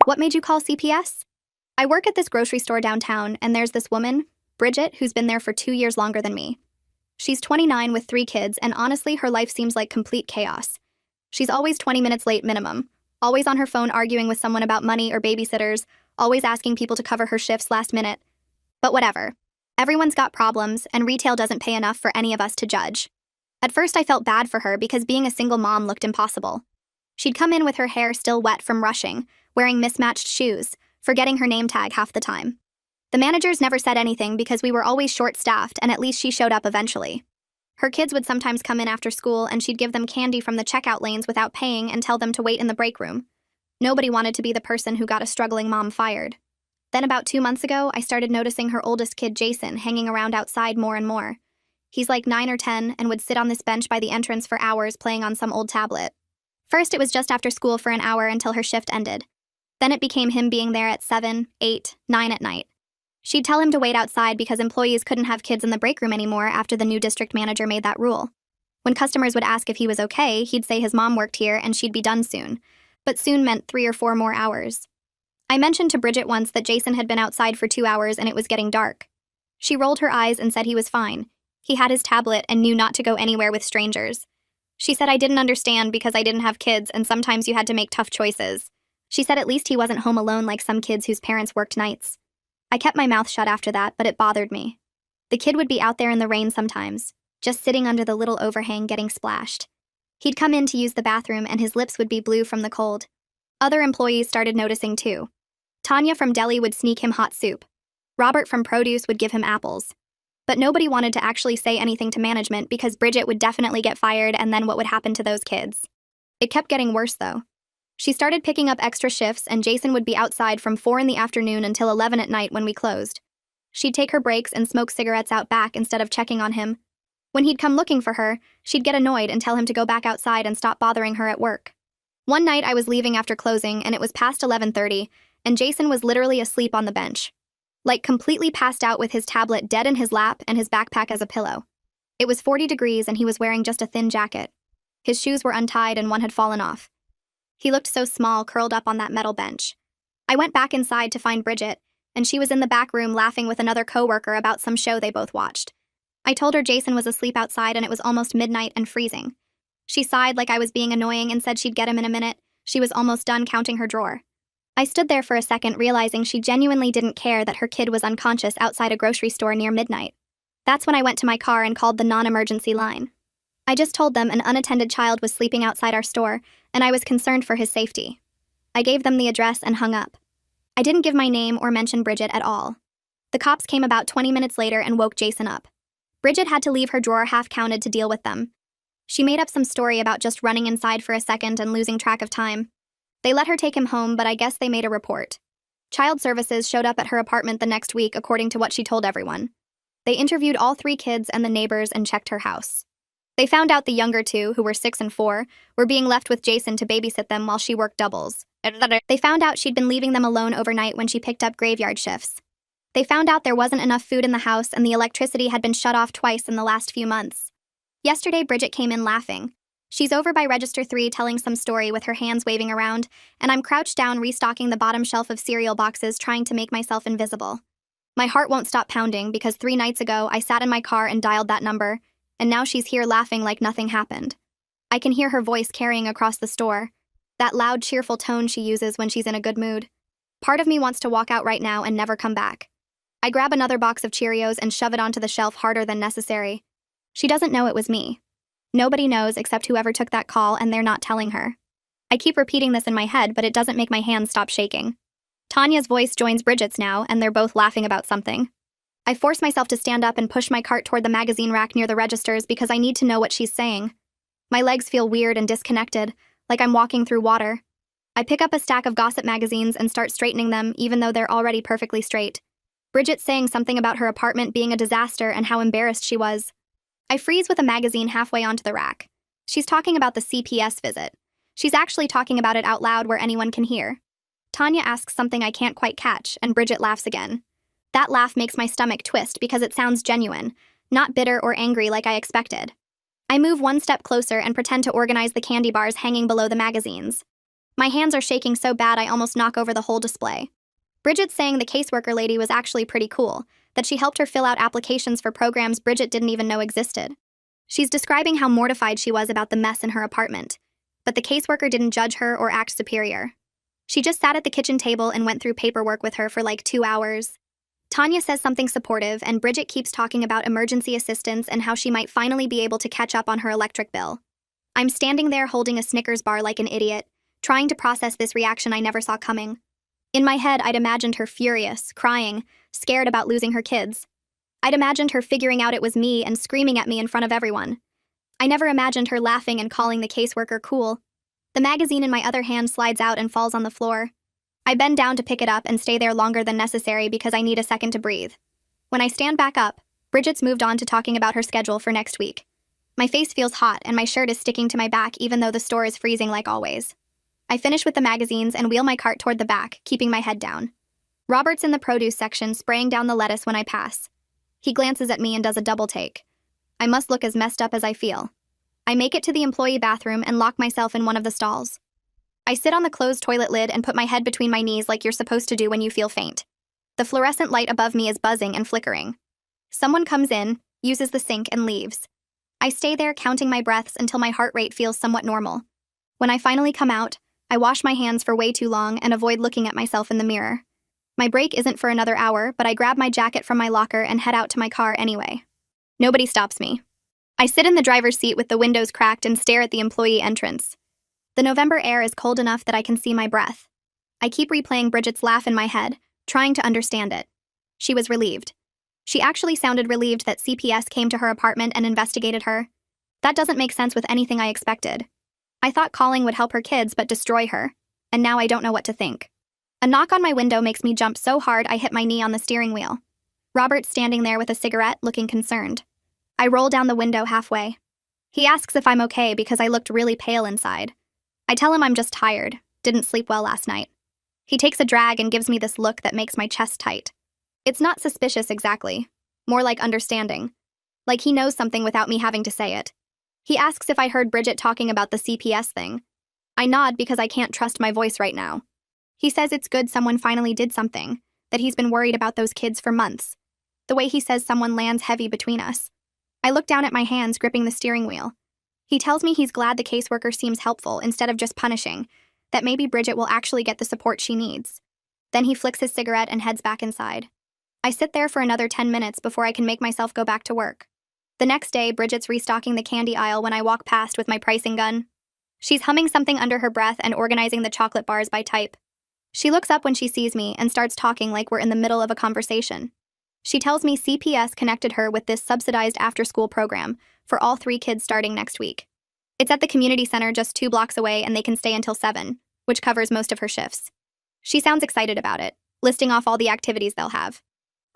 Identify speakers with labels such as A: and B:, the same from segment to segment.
A: What made you call CPS? I work at this grocery store downtown, and there's this woman, Bridget, who's been there for 2 years longer than me. She's 29 with 3 kids, and honestly, her life seems like complete chaos. She's always 20 minutes late minimum, always on her phone arguing with someone about money or babysitters, always asking people to cover her shifts last minute. But whatever. Everyone's got problems, and retail doesn't pay enough for any of us to judge. At first, I felt bad for her because being a single mom looked impossible. She'd come in with her hair still wet from rushing, wearing mismatched shoes, forgetting her name tag half the time. The managers never said anything because we were always short-staffed, and at least she showed up eventually. Her kids would sometimes come in after school, and she'd give them candy from the checkout lanes without paying and tell them to wait in the break room. Nobody wanted to be the person who got a struggling mom fired. Then about 2 months ago, I started noticing her oldest kid, Jason, hanging around outside more and more. He's like 9 or 10 and would sit on this bench by the entrance for hours playing on some old tablet. First, it was just after school for an hour until her shift ended. Then it became him being there at 7, 8, 9 at night. She'd tell him to wait outside because employees couldn't have kids in the break room anymore after the new district manager made that rule. When customers would ask if he was okay, he'd say his mom worked here and she'd be done soon. But soon meant 3 or 4 more hours. I mentioned to Bridget once that Jason had been outside for 2 hours and it was getting dark. She rolled her eyes and said he was fine. He had his tablet and knew not to go anywhere with strangers. She said I didn't understand because I didn't have kids and sometimes you had to make tough choices. She said at least he wasn't home alone like some kids whose parents worked nights. I kept my mouth shut after that, but it bothered me. The kid would be out there in the rain sometimes, just sitting under the little overhang getting splashed. He'd come in to use the bathroom and his lips would be blue from the cold. Other employees started noticing too. Tanya from deli would sneak him hot soup. Robert from produce would give him apples. But nobody wanted to actually say anything to management because Bridget would definitely get fired and then what would happen to those kids? It kept getting worse though. She started picking up extra shifts and Jason would be outside from 4 in the afternoon until 11 at night when we closed. She'd take her breaks and smoke cigarettes out back instead of checking on him. When he'd come looking for her, she'd get annoyed and tell him to go back outside and stop bothering her at work. One night I was leaving after closing and it was past 11:30 and Jason was literally asleep on the bench. Like completely passed out with his tablet dead in his lap and his backpack as a pillow. It was 40 degrees and he was wearing just a thin jacket. His shoes were untied and one had fallen off. He looked so small, curled up on that metal bench. I went back inside to find Bridget, and she was in the back room laughing with another coworker about some show they both watched. I told her Jason was asleep outside and it was almost midnight and freezing. She sighed like I was being annoying and said she'd get him in a minute. She was almost done counting her drawer. I stood there for a second realizing she genuinely didn't care that her kid was unconscious outside a grocery store near midnight. That's when I went to my car and called the non-emergency line. I just told them an unattended child was sleeping outside our store, and I was concerned for his safety. I gave them the address and hung up. I didn't give my name or mention Bridget at all. The cops came about 20 minutes later and woke Jason up. Bridget had to leave her drawer half-counted to deal with them. She made up some story about just running inside for a second and losing track of time. They let her take him home, but I guess they made a report. Child services showed up at her apartment the next week according to what she told everyone. They interviewed all 3 kids and the neighbors and checked her house. They found out the younger 2, who were 6 and 4, were being left with Jason to babysit them while she worked doubles. They found out she'd been leaving them alone overnight when she picked up graveyard shifts. They found out there wasn't enough food in the house and the electricity had been shut off twice in the last few months. Yesterday, Bridget came in laughing. She's over by Register 3 telling some story with her hands waving around, and I'm crouched down restocking the bottom shelf of cereal boxes trying to make myself invisible. My heart won't stop pounding because 3 nights ago I sat in my car and dialed that number, and now she's here laughing like nothing happened. I can hear her voice carrying across the store, that loud, cheerful tone she uses when she's in a good mood. Part of me wants to walk out right now and never come back. I grab another box of Cheerios and shove it onto the shelf harder than necessary. She doesn't know it was me. Nobody knows except whoever took that call, and they're not telling her. I keep repeating this in my head, but it doesn't make my hands stop shaking. Tanya's voice joins Bridget's now, and they're both laughing about something. I force myself to stand up and push my cart toward the magazine rack near the registers because I need to know what she's saying. My legs feel weird and disconnected, like I'm walking through water. I pick up a stack of gossip magazines and start straightening them, even though they're already perfectly straight. Bridget's saying something about her apartment being a disaster and how embarrassed she was. I freeze with a magazine halfway onto the rack. She's talking about the CPS visit. She's actually talking about it out loud where anyone can hear. Tanya asks something I can't quite catch, and Bridget laughs again. That laugh makes my stomach twist because it sounds genuine, not bitter or angry like I expected. I move one step closer and pretend to organize the candy bars hanging below the magazines. My hands are shaking so bad I almost knock over the whole display. Bridget's saying the caseworker lady was actually pretty cool, that she helped her fill out applications for programs Bridget didn't even know existed. She's describing how mortified she was about the mess in her apartment, but the caseworker didn't judge her or act superior. She just sat at the kitchen table and went through paperwork with her for like 2 hours. Tanya says something supportive, and Bridget keeps talking about emergency assistance and how she might finally be able to catch up on her electric bill. I'm standing there holding a Snickers bar like an idiot, trying to process this reaction I never saw coming. In my head, I'd imagined her furious, crying, scared about losing her kids. I'd imagined her figuring out it was me and screaming at me in front of everyone. I never imagined her laughing and calling the caseworker cool. The magazine in my other hand slides out and falls on the floor. I bend down to pick it up and stay there longer than necessary because I need a second to breathe. When I stand back up, Bridget's moved on to talking about her schedule for next week. My face feels hot and my shirt is sticking to my back even though the store is freezing like always. I finish with the magazines and wheel my cart toward the back, keeping my head down. Robert's in the produce section spraying down the lettuce when I pass. He glances at me and does a double take. I must look as messed up as I feel. I make it to the employee bathroom and lock myself in one of the stalls. I sit on the closed toilet lid and put my head between my knees like you're supposed to do when you feel faint. The fluorescent light above me is buzzing and flickering. Someone comes in, uses the sink, and leaves. I stay there counting my breaths until my heart rate feels somewhat normal. When I finally come out, I wash my hands for way too long and avoid looking at myself in the mirror. My break isn't for another hour, but I grab my jacket from my locker and head out to my car anyway. Nobody stops me. I sit in the driver's seat with the windows cracked and stare at the employee entrance. The November air is cold enough that I can see my breath. I keep replaying Bridget's laugh in my head, trying to understand it. She was relieved. She actually sounded relieved that CPS came to her apartment and investigated her. That doesn't make sense with anything I expected. I thought calling would help her kids but destroy her, and now I don't know what to think. A knock on my window makes me jump so hard I hit my knee on the steering wheel. Robert's standing there with a cigarette, looking concerned. I roll down the window halfway. He asks if I'm okay because I looked really pale inside. I tell him I'm just tired, didn't sleep well last night. He takes a drag and gives me this look that makes my chest tight. It's not suspicious exactly, more like understanding. Like he knows something without me having to say it. He asks if I heard Bridget talking about the CPS thing. I nod because I can't trust my voice right now. He says it's good someone finally did something, that he's been worried about those kids for months. The way he says someone lands heavy between us. I look down at my hands gripping the steering wheel. He tells me he's glad the caseworker seems helpful instead of just punishing, that maybe Bridget will actually get the support she needs. Then he flicks his cigarette and heads back inside. I sit there for another 10 minutes before I can make myself go back to work. The next day, Bridget's restocking the candy aisle when I walk past with my pricing gun. She's humming something under her breath and organizing the chocolate bars by type. She looks up when she sees me and starts talking like we're in the middle of a conversation. She tells me CPS connected her with this subsidized after-school program for all 3 kids starting next week. It's at the community center just 2 blocks away and they can stay until 7, which covers most of her shifts. She sounds excited about it, listing off all the activities they'll have.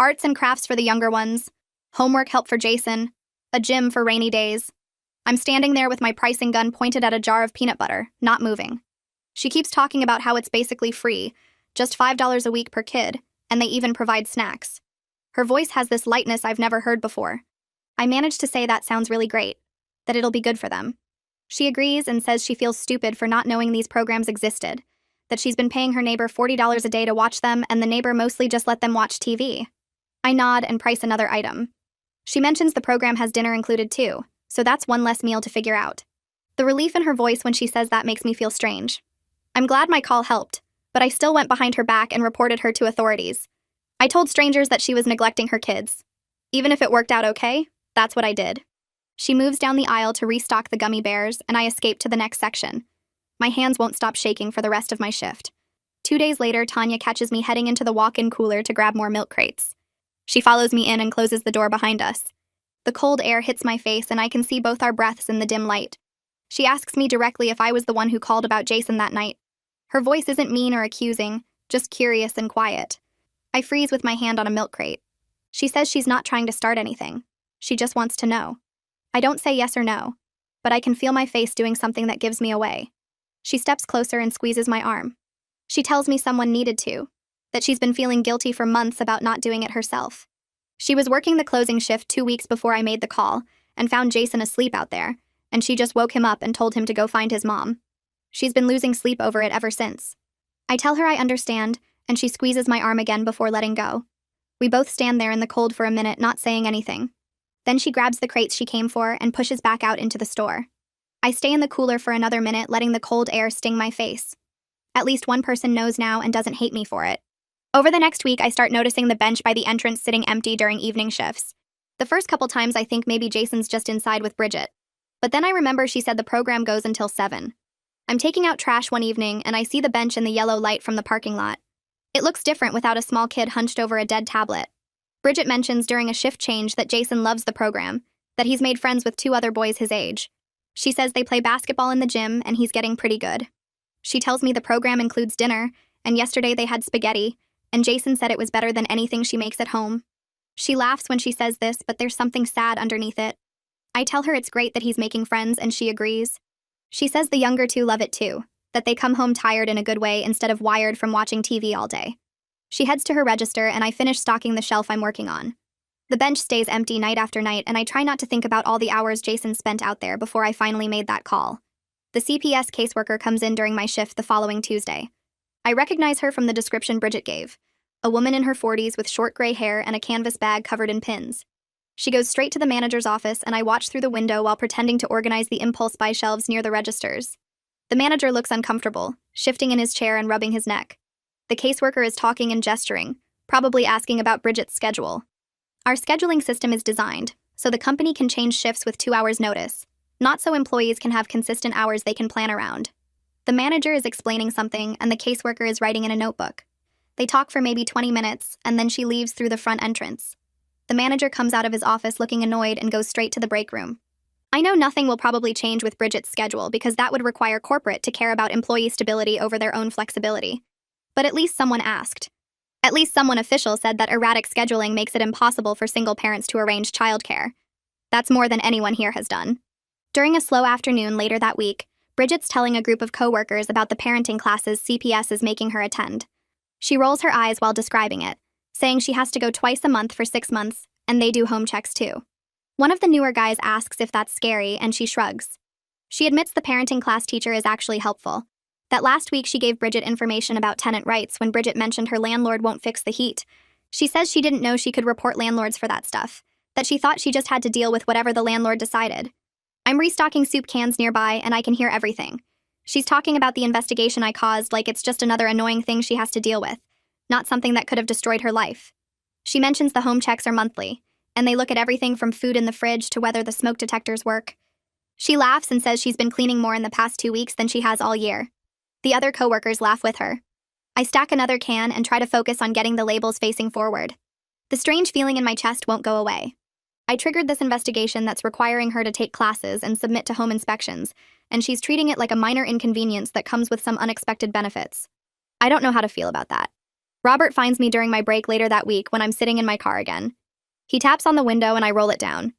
A: Arts and crafts for the younger ones, homework help for Jason, a gym for rainy days. I'm standing there with my pricing gun pointed at a jar of peanut butter, not moving. She keeps talking about how it's basically free, just $5 a week per kid, and they even provide snacks. Her voice has this lightness I've never heard before. I manage to say that sounds really great, that it'll be good for them. She agrees and says she feels stupid for not knowing these programs existed, that she's been paying her neighbor $40 a day to watch them and the neighbor mostly just let them watch TV. I nod and price another item. She mentions the program has dinner included too, so that's one less meal to figure out. The relief in her voice when she says that makes me feel strange. I'm glad my call helped, but I still went behind her back and reported her to authorities. I told strangers that she was neglecting her kids. Even if it worked out okay, that's what I did. She moves down the aisle to restock the gummy bears, and I escape to the next section. My hands won't stop shaking for the rest of my shift. 2 days later, Tanya catches me heading into the walk-in cooler to grab more milk crates. She follows me in and closes the door behind us. The cold air hits my face and I can see both our breaths in the dim light. She asks me directly if I was the one who called about Jason that night. Her voice isn't mean or accusing, just curious and quiet. I freeze with my hand on a milk crate. She says she's not trying to start anything. She just wants to know. I don't say yes or no, but I can feel my face doing something that gives me away. She steps closer and squeezes my arm. She tells me someone needed to, that she's been feeling guilty for months about not doing it herself. She was working the closing shift 2 weeks before I made the call and found Jason asleep out there, and she just woke him up and told him to go find his mom. She's been losing sleep over it ever since. I tell her I understand, and she squeezes my arm again before letting go. We both stand there in the cold for a minute, not saying anything. Then she grabs the crates she came for and pushes back out into the store. I stay in the cooler for another minute, letting the cold air sting my face. At least one person knows now and doesn't hate me for it. Over the next week, I start noticing the bench by the entrance sitting empty during evening shifts. The first couple times I think maybe Jason's just inside with Bridget. But then I remember she said the program goes until 7. I'm taking out trash one evening and I see the bench in the yellow light from the parking lot. It looks different without a small kid hunched over a dead tablet. Bridget mentions during a shift change that Jason loves the program, that he's made friends with 2 other boys his age. She says they play basketball in the gym and he's getting pretty good. She tells me the program includes dinner, and yesterday they had spaghetti, and Jason said it was better than anything she makes at home. She laughs when she says this, but there's something sad underneath it. I tell her it's great that he's making friends, and she agrees. She says the younger 2 love it too, that they come home tired in a good way instead of wired from watching TV all day. She heads to her register, and I finish stocking the shelf I'm working on. The bench stays empty night after night, and I try not to think about all the hours Jason spent out there before I finally made that call. The CPS caseworker comes in during my shift the following Tuesday. I recognize her from the description Bridget gave, a woman in her 40s with short gray hair and a canvas bag covered in pins. She goes straight to the manager's office, and I watch through the window while pretending to organize the impulse buy shelves near the registers. The manager looks uncomfortable, shifting in his chair and rubbing his neck. The caseworker is talking and gesturing, probably asking about Bridget's schedule. Our scheduling system is designed so the company can change shifts with 2 hours' notice, not so employees can have consistent hours they can plan around. The manager is explaining something, and the caseworker is writing in a notebook. They talk for maybe 20 minutes, and then she leaves through the front entrance. The manager comes out of his office looking annoyed and goes straight to the break room. I know nothing will probably change with Bridget's schedule because that would require corporate to care about employee stability over their own flexibility. But at least someone asked. At least someone official said that erratic scheduling makes it impossible for single parents to arrange childcare. That's more than anyone here has done. During a slow afternoon later that week, Bridget's telling a group of coworkers about the parenting classes CPS is making her attend. She rolls her eyes while describing it, saying she has to go twice a month for 6 months, and they do home checks too. One of the newer guys asks if that's scary, and she shrugs. She admits the parenting class teacher is actually helpful. That last week she gave Bridget information about tenant rights when Bridget mentioned her landlord won't fix the heat. She says she didn't know she could report landlords for that stuff, that she thought she just had to deal with whatever the landlord decided. I'm restocking soup cans nearby, and I can hear everything. She's talking about the investigation I caused like it's just another annoying thing she has to deal with, not something that could have destroyed her life. She mentions the home checks are monthly, and they look at everything from food in the fridge to whether the smoke detectors work. She laughs and says she's been cleaning more in the past 2 weeks than she has all year. The other coworkers laugh with her. I stack another can and try to focus on getting the labels facing forward. The strange feeling in my chest won't go away. I triggered this investigation that's requiring her to take classes and submit to home inspections, and she's treating it like a minor inconvenience that comes with some unexpected benefits. I don't know how to feel about that. Robert finds me during my break later that week when I'm sitting in my car again. He taps on the window and I roll it down.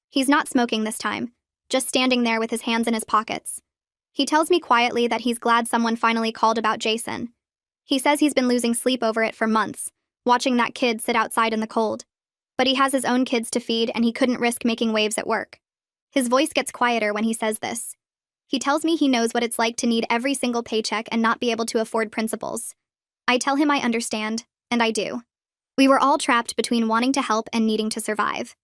A: He's not smoking this time, just standing there with his hands in his pockets. He tells me quietly that he's glad someone finally called about Jason. He says he's been losing sleep over it for months, watching that kid sit outside in the cold. But he has his own kids to feed and he couldn't risk making waves at work. His voice gets quieter when he says this. He tells me he knows what it's like to need every single paycheck and not be able to afford principals. I tell him I understand, and I do. We were all trapped between wanting to help and needing to survive.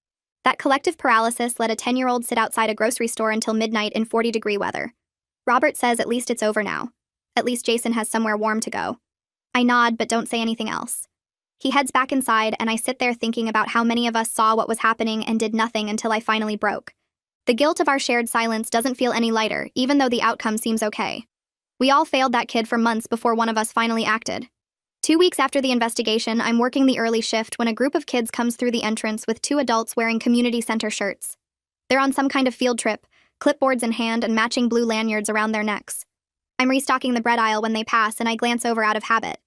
A: That collective paralysis let a 10-year-old sit outside a grocery store until midnight in 40-degree weather. Robert says at least it's over now. At least Jason has somewhere warm to go. I nod but don't say anything else. He heads back inside, and I sit there thinking about how many of us saw what was happening and did nothing until I finally broke. The guilt of our shared silence doesn't feel any lighter, even though the outcome seems okay. We all failed that kid for months before one of us finally acted. 2 weeks after the investigation, I'm working the early shift when a group of kids comes through the entrance with 2 adults wearing community center shirts. They're on some kind of field trip, clipboards in hand and matching blue lanyards around their necks. I'm restocking the bread aisle when they pass, and I glance over out of habit.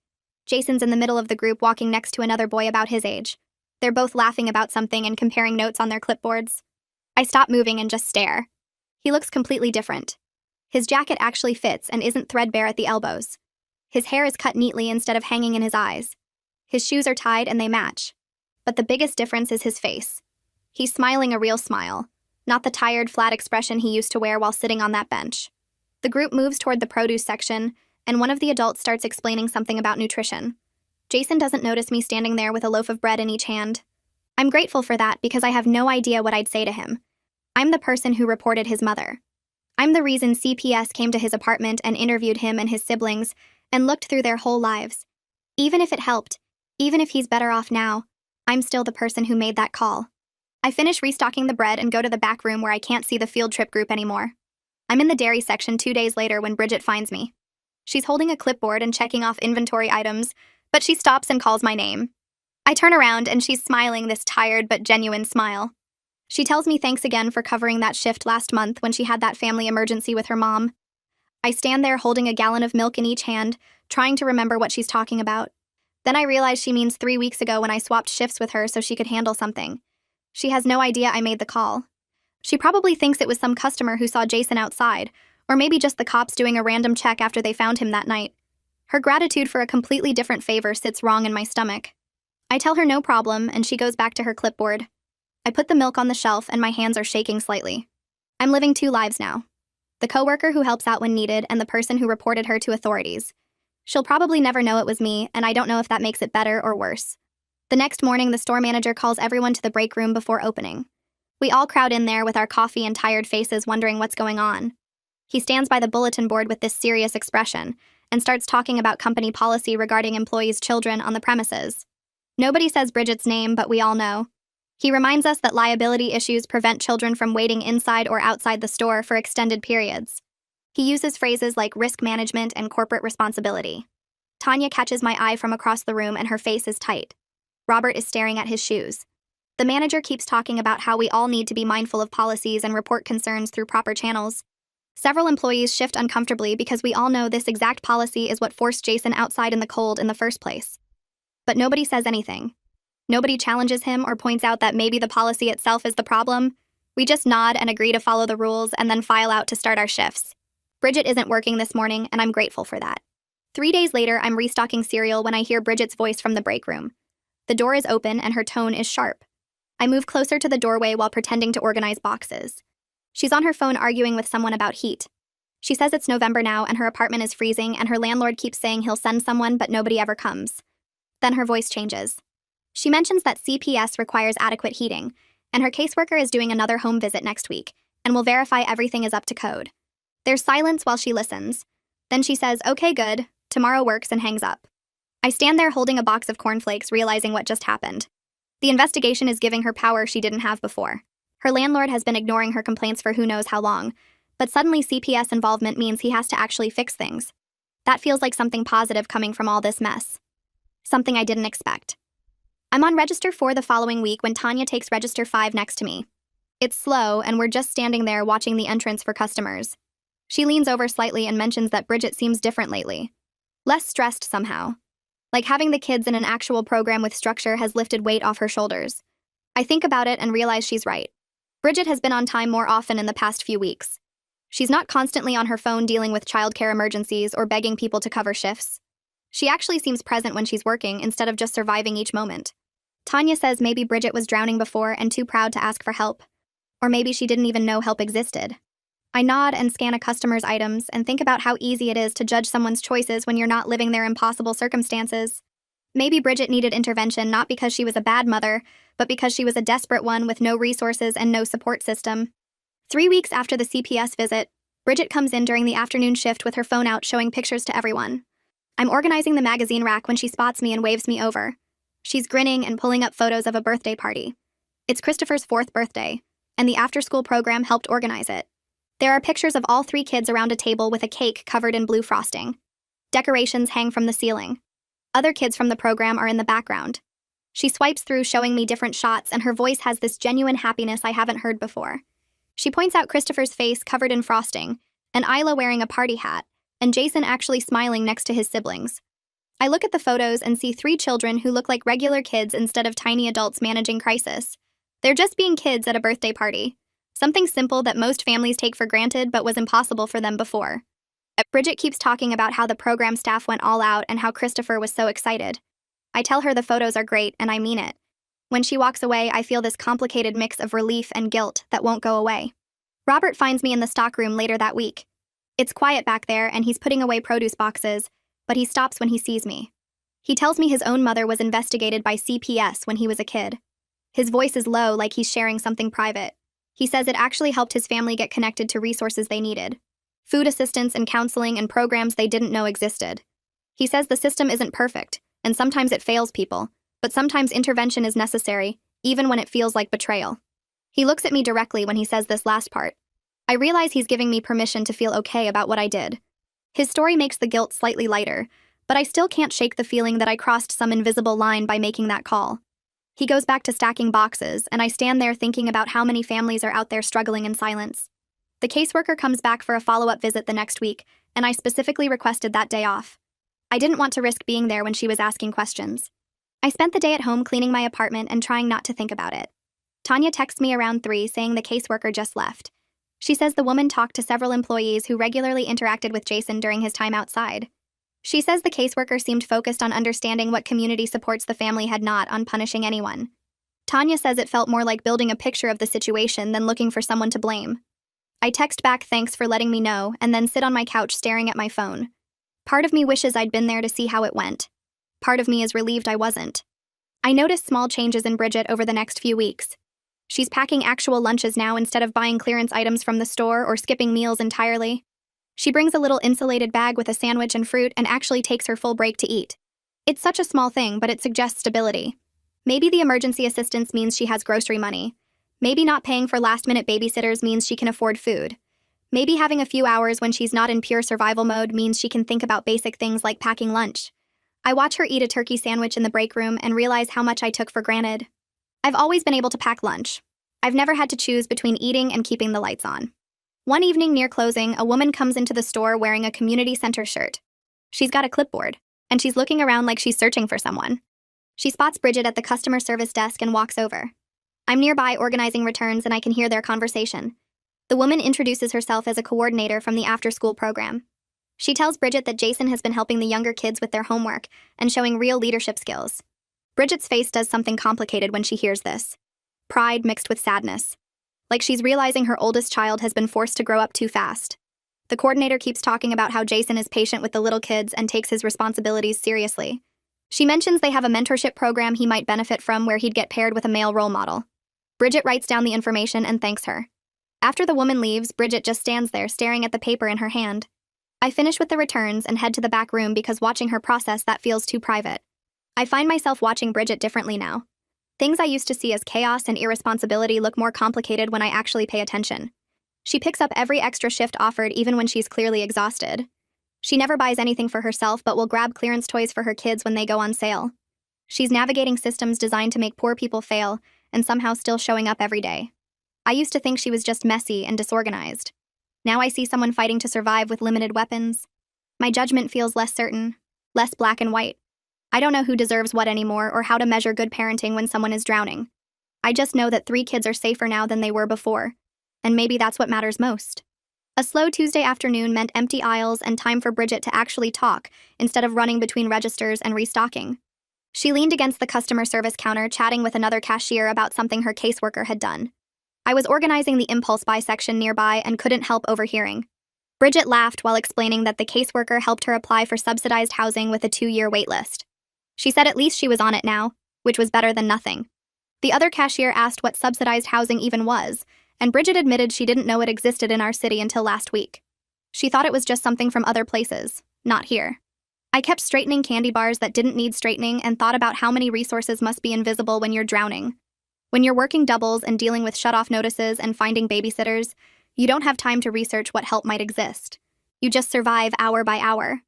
A: Jason's in the middle of the group walking next to another boy about his age. They're both laughing about something and comparing notes on their clipboards. I stop moving and just stare. He looks completely different. His jacket actually fits and isn't threadbare at the elbows. His hair is cut neatly instead of hanging in his eyes. His shoes are tied and they match. But the biggest difference is his face. He's smiling a real smile, not the tired, flat expression he used to wear while sitting on that bench. The group moves toward the produce section, and one of the adults starts explaining something about nutrition. Jason doesn't notice me standing there with a loaf of bread in each hand. I'm grateful for that because I have no idea what I'd say to him. I'm the person who reported his mother. I'm the reason CPS came to his apartment and interviewed him and his siblings and looked through their whole lives. Even if it helped, even if he's better off now, I'm still the person who made that call. I finish restocking the bread and go to the back room where I can't see the field trip group anymore. I'm in the dairy section 2 days later when Bridget finds me. She's holding a clipboard and checking off inventory items, but she stops and calls my name. I turn around and she's smiling this tired but genuine smile. She tells me thanks again for covering that shift last month when she had that family emergency with her mom. I stand there holding a gallon of milk in each hand, trying to remember what she's talking about. Then I realize she means 3 weeks ago when I swapped shifts with her so she could handle something. She has no idea I made the call. She probably thinks it was some customer who saw Jason outside, or maybe just the cops doing a random check after they found him that night. Her gratitude for a completely different favor sits wrong in my stomach. I tell her no problem, and she goes back to her clipboard. I put the milk on the shelf, and my hands are shaking slightly. I'm living 2 lives now. The coworker who helps out when needed and the person who reported her to authorities. She'll probably never know it was me, and I don't know if that makes it better or worse. The next morning, the store manager calls everyone to the break room before opening. We all crowd in there with our coffee and tired faces wondering what's going on. He stands by the bulletin board with this serious expression and starts talking about company policy regarding employees' children on the premises. Nobody says Bridget's name, but we all know. He reminds us that liability issues prevent children from waiting inside or outside the store for extended periods. He uses phrases like risk management and corporate responsibility. Tanya catches my eye from across the room and her face is tight. Robert is staring at his shoes. The manager keeps talking about how we all need to be mindful of policies and report concerns through proper channels. Several employees shift uncomfortably because we all know this exact policy is what forced Jason outside in the cold in the first place. But nobody says anything. Nobody challenges him or points out that maybe the policy itself is the problem. We just nod and agree to follow the rules and then file out to start our shifts. Bridget isn't working this morning, and I'm grateful for that. 3 days later, I'm restocking cereal when I hear Bridget's voice from the break room. The door is open and her tone is sharp. I move closer to the doorway while pretending to organize boxes. She's on her phone arguing with someone about heat. She says it's November now and her apartment is freezing and her landlord keeps saying he'll send someone but nobody ever comes. Then her voice changes. She mentions that CPS requires adequate heating, and her caseworker is doing another home visit next week and will verify everything is up to code. There's silence while she listens. Then she says, "Okay, good, tomorrow works," and hangs up. I stand there holding a box of cornflakes, realizing what just happened. The investigation is giving her power she didn't have before. Her landlord has been ignoring her complaints for who knows how long, but suddenly CPS involvement means he has to actually fix things. That feels like something positive coming from all this mess. Something I didn't expect. I'm on Register 4 the following week when Tanya takes Register 5 next to me. It's slow, and we're just standing there watching the entrance for customers. She leans over slightly and mentions that Bridget seems different lately. Less stressed somehow. Like having the kids in an actual program with structure has lifted weight off her shoulders. I think about it and realize she's right. Bridget has been on time more often in the past few weeks. She's not constantly on her phone dealing with childcare emergencies or begging people to cover shifts. She actually seems present when she's working instead of just surviving each moment. Tanya says maybe Bridget was drowning before and too proud to ask for help. Or maybe she didn't even know help existed. I nod and scan a customer's items and think about how easy it is to judge someone's choices when you're not living their impossible circumstances. Maybe Bridget needed intervention not because she was a bad mother, but because she was a desperate one with no resources and no support system. 3 weeks after the CPS visit, Bridget comes in during the afternoon shift with her phone out showing pictures to everyone. I'm organizing the magazine rack when she spots me and waves me over. She's grinning and pulling up photos of a birthday party. It's Christopher's 4th birthday, and the after-school program helped organize it. There are pictures of all 3 kids around a table with a cake covered in blue frosting. Decorations hang from the ceiling. Other kids from the program are in the background. She swipes through showing me different shots, and her voice has this genuine happiness I haven't heard before. She points out Christopher's face covered in frosting, and Isla wearing a party hat, and Jason actually smiling next to his siblings. I look at the photos and see 3 children who look like regular kids instead of tiny adults managing crisis. They're just being kids at a birthday party. Something simple that most families take for granted but was impossible for them before. Bridget keeps talking about how the program staff went all out and how Christopher was so excited. I tell her the photos are great, and I mean it. When she walks away, I feel this complicated mix of relief and guilt that won't go away. Robert finds me in the stockroom later that week. It's quiet back there and he's putting away produce boxes, but he stops when he sees me. He tells me his own mother was investigated by CPS when he was a kid. His voice is low, like he's sharing something private. He says it actually helped his family get connected to resources they needed. Food assistance and counseling and programs they didn't know existed. He says the system isn't perfect, and sometimes it fails people, but sometimes intervention is necessary, even when it feels like betrayal. He looks at me directly when he says this last part. I realize he's giving me permission to feel okay about what I did. His story makes the guilt slightly lighter, but I still can't shake the feeling that I crossed some invisible line by making that call. He goes back to stacking boxes, and I stand there thinking about how many families are out there struggling in silence. The caseworker comes back for a follow-up visit the next week, and I specifically requested that day off. I didn't want to risk being there when she was asking questions. I spent the day at home cleaning my apartment and trying not to think about it. Tanya texts me around 3 saying the caseworker just left. She says the woman talked to several employees who regularly interacted with Jason during his time outside. She says the caseworker seemed focused on understanding what community supports the family had, not on punishing anyone. Tanya says it felt more like building a picture of the situation than looking for someone to blame. I text back thanks for letting me know and then sit on my couch staring at my phone. Part of me wishes I'd been there to see how it went. Part of me is relieved I wasn't. I noticed small changes in Bridget over the next few weeks. She's packing actual lunches now instead of buying clearance items from the store or skipping meals entirely. She brings a little insulated bag with a sandwich and fruit and actually takes her full break to eat. It's such a small thing, but it suggests stability. Maybe the emergency assistance means she has grocery money. Maybe not paying for last-minute babysitters means she can afford food. Maybe having a few hours when she's not in pure survival mode means she can think about basic things like packing lunch. I watch her eat a turkey sandwich in the break room and realize how much I took for granted. I've always been able to pack lunch. I've never had to choose between eating and keeping the lights on. One evening near closing, a woman comes into the store wearing a community center shirt. She's got a clipboard, and she's looking around like she's searching for someone. She spots Bridget at the customer service desk and walks over. I'm nearby organizing returns and I can hear their conversation. The woman introduces herself as a coordinator from the after-school program. She tells Bridget that Jason has been helping the younger kids with their homework and showing real leadership skills. Bridget's face does something complicated when she hears this. Pride mixed with sadness. Like she's realizing her oldest child has been forced to grow up too fast. The coordinator keeps talking about how Jason is patient with the little kids and takes his responsibilities seriously. She mentions they have a mentorship program he might benefit from where he'd get paired with a male role model. Bridget writes down the information and thanks her. After the woman leaves, Bridget just stands there staring at the paper in her hand. I finish with the returns and head to the back room because watching her process that feels too private. I find myself watching Bridget differently now. Things I used to see as chaos and irresponsibility look more complicated when I actually pay attention. She picks up every extra shift offered even when she's clearly exhausted. She never buys anything for herself but will grab clearance toys for her kids when they go on sale. She's navigating systems designed to make poor people fail and somehow still showing up every day. I used to think she was just messy and disorganized. Now I see someone fighting to survive with limited weapons. My judgment feels less certain, less black and white. I don't know who deserves what anymore or how to measure good parenting when someone is drowning. I just know that 3 kids are safer now than they were before, and maybe that's what matters most. A slow Tuesday afternoon meant empty aisles and time for Bridget to actually talk instead of running between registers and restocking. She leaned against the customer service counter chatting with another cashier about something her caseworker had done. I was organizing the impulse buy section nearby and couldn't help overhearing. Bridget laughed while explaining that the caseworker helped her apply for subsidized housing with a 2-year waitlist. She said at least she was on it now, which was better than nothing. The other cashier asked what subsidized housing even was, and Bridget admitted she didn't know it existed in our city until last week. She thought it was just something from other places, not here. I kept straightening candy bars that didn't need straightening and thought about how many resources must be invisible when you're drowning. When you're working doubles and dealing with shut-off notices and finding babysitters, you don't have time to research what help might exist. You just survive hour by hour.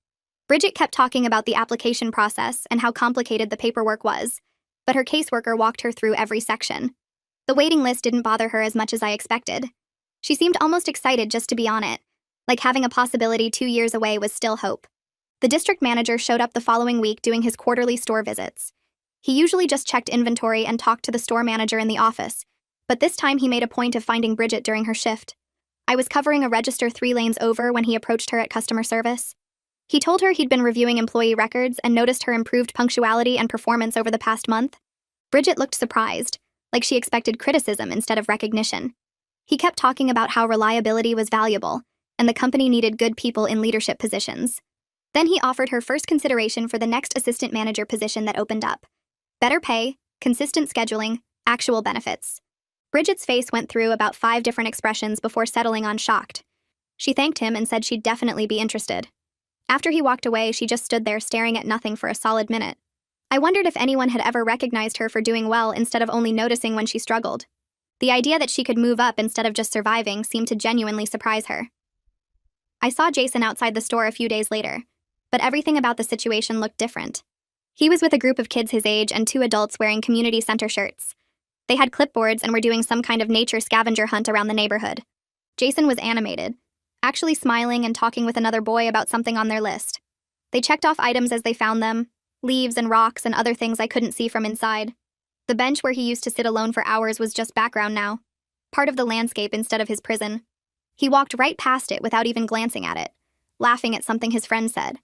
A: Bridget kept talking about the application process and how complicated the paperwork was, but her caseworker walked her through every section. The waiting list didn't bother her as much as I expected. She seemed almost excited just to be on it, like having a possibility 2 years away was still hope. The district manager showed up the following week doing his quarterly store visits. He usually just checked inventory and talked to the store manager in the office, but this time he made a point of finding Bridget during her shift. I was covering a register 3 lanes over when he approached her at customer service. He told her he'd been reviewing employee records and noticed her improved punctuality and performance over the past month. Bridget looked surprised, like she expected criticism instead of recognition. He kept talking about how reliability was valuable, and the company needed good people in leadership positions. Then he offered her first consideration for the next assistant manager position that opened up. Better pay, consistent scheduling, actual benefits. Bridget's face went through about 5 different expressions before settling on shocked. She thanked him and said she'd definitely be interested. After he walked away, she just stood there staring at nothing for a solid minute. I wondered if anyone had ever recognized her for doing well instead of only noticing when she struggled. The idea that she could move up instead of just surviving seemed to genuinely surprise her. I saw Jason outside the store a few days later, but everything about the situation looked different. He was with a group of kids his age and 2 adults wearing community center shirts. They had clipboards and were doing some kind of nature scavenger hunt around the neighborhood. Jason was animated, actually smiling and talking with another boy about something on their list. They checked off items as they found them, leaves and rocks and other things I couldn't see from inside. The bench where he used to sit alone for hours was just background now, part of the landscape instead of his prison. He walked right past it without even glancing at it, laughing at something his friend said.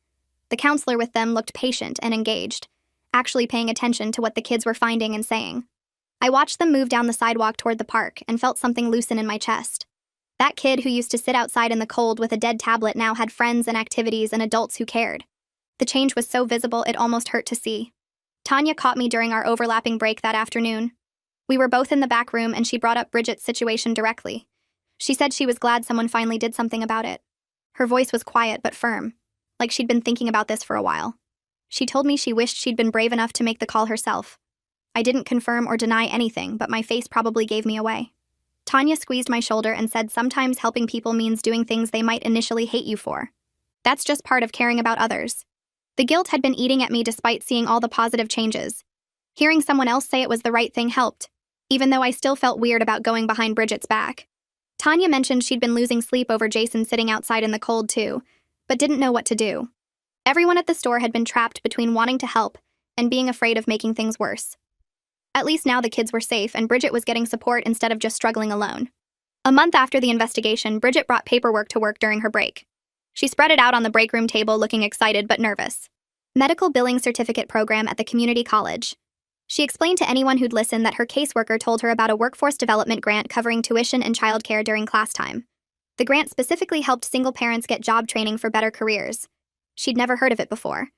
A: The counselor with them looked patient and engaged, actually paying attention to what the kids were finding and saying. I watched them move down the sidewalk toward the park and felt something loosen in my chest. That kid who used to sit outside in the cold with a dead tablet now had friends and activities and adults who cared. The change was so visible it almost hurt to see. Tanya caught me during our overlapping break that afternoon. We were both in the back room and she brought up Bridget's situation directly. She said she was glad someone finally did something about it. Her voice was quiet but firm, like she'd been thinking about this for a while. She told me she wished she'd been brave enough to make the call herself. I didn't confirm or deny anything, but my face probably gave me away. Tanya squeezed my shoulder and said sometimes helping people means doing things they might initially hate you for. That's just part of caring about others. The guilt had been eating at me despite seeing all the positive changes. Hearing someone else say it was the right thing helped, even though I still felt weird about going behind Bridget's back. Tanya mentioned she'd been losing sleep over Jason sitting outside in the cold too, but didn't know what to do. Everyone at the store had been trapped between wanting to help and being afraid of making things worse. At least now the kids were safe and Bridget was getting support instead of just struggling alone. A month after the investigation, Bridget brought paperwork to work during her break. She spread it out on the break room table looking excited but nervous. Medical billing certificate program at the community college. She explained to anyone who'd listen that her caseworker told her about a workforce development grant covering tuition and childcare during class time. The grant specifically helped single parents get job training for better careers. She'd never heard of it before.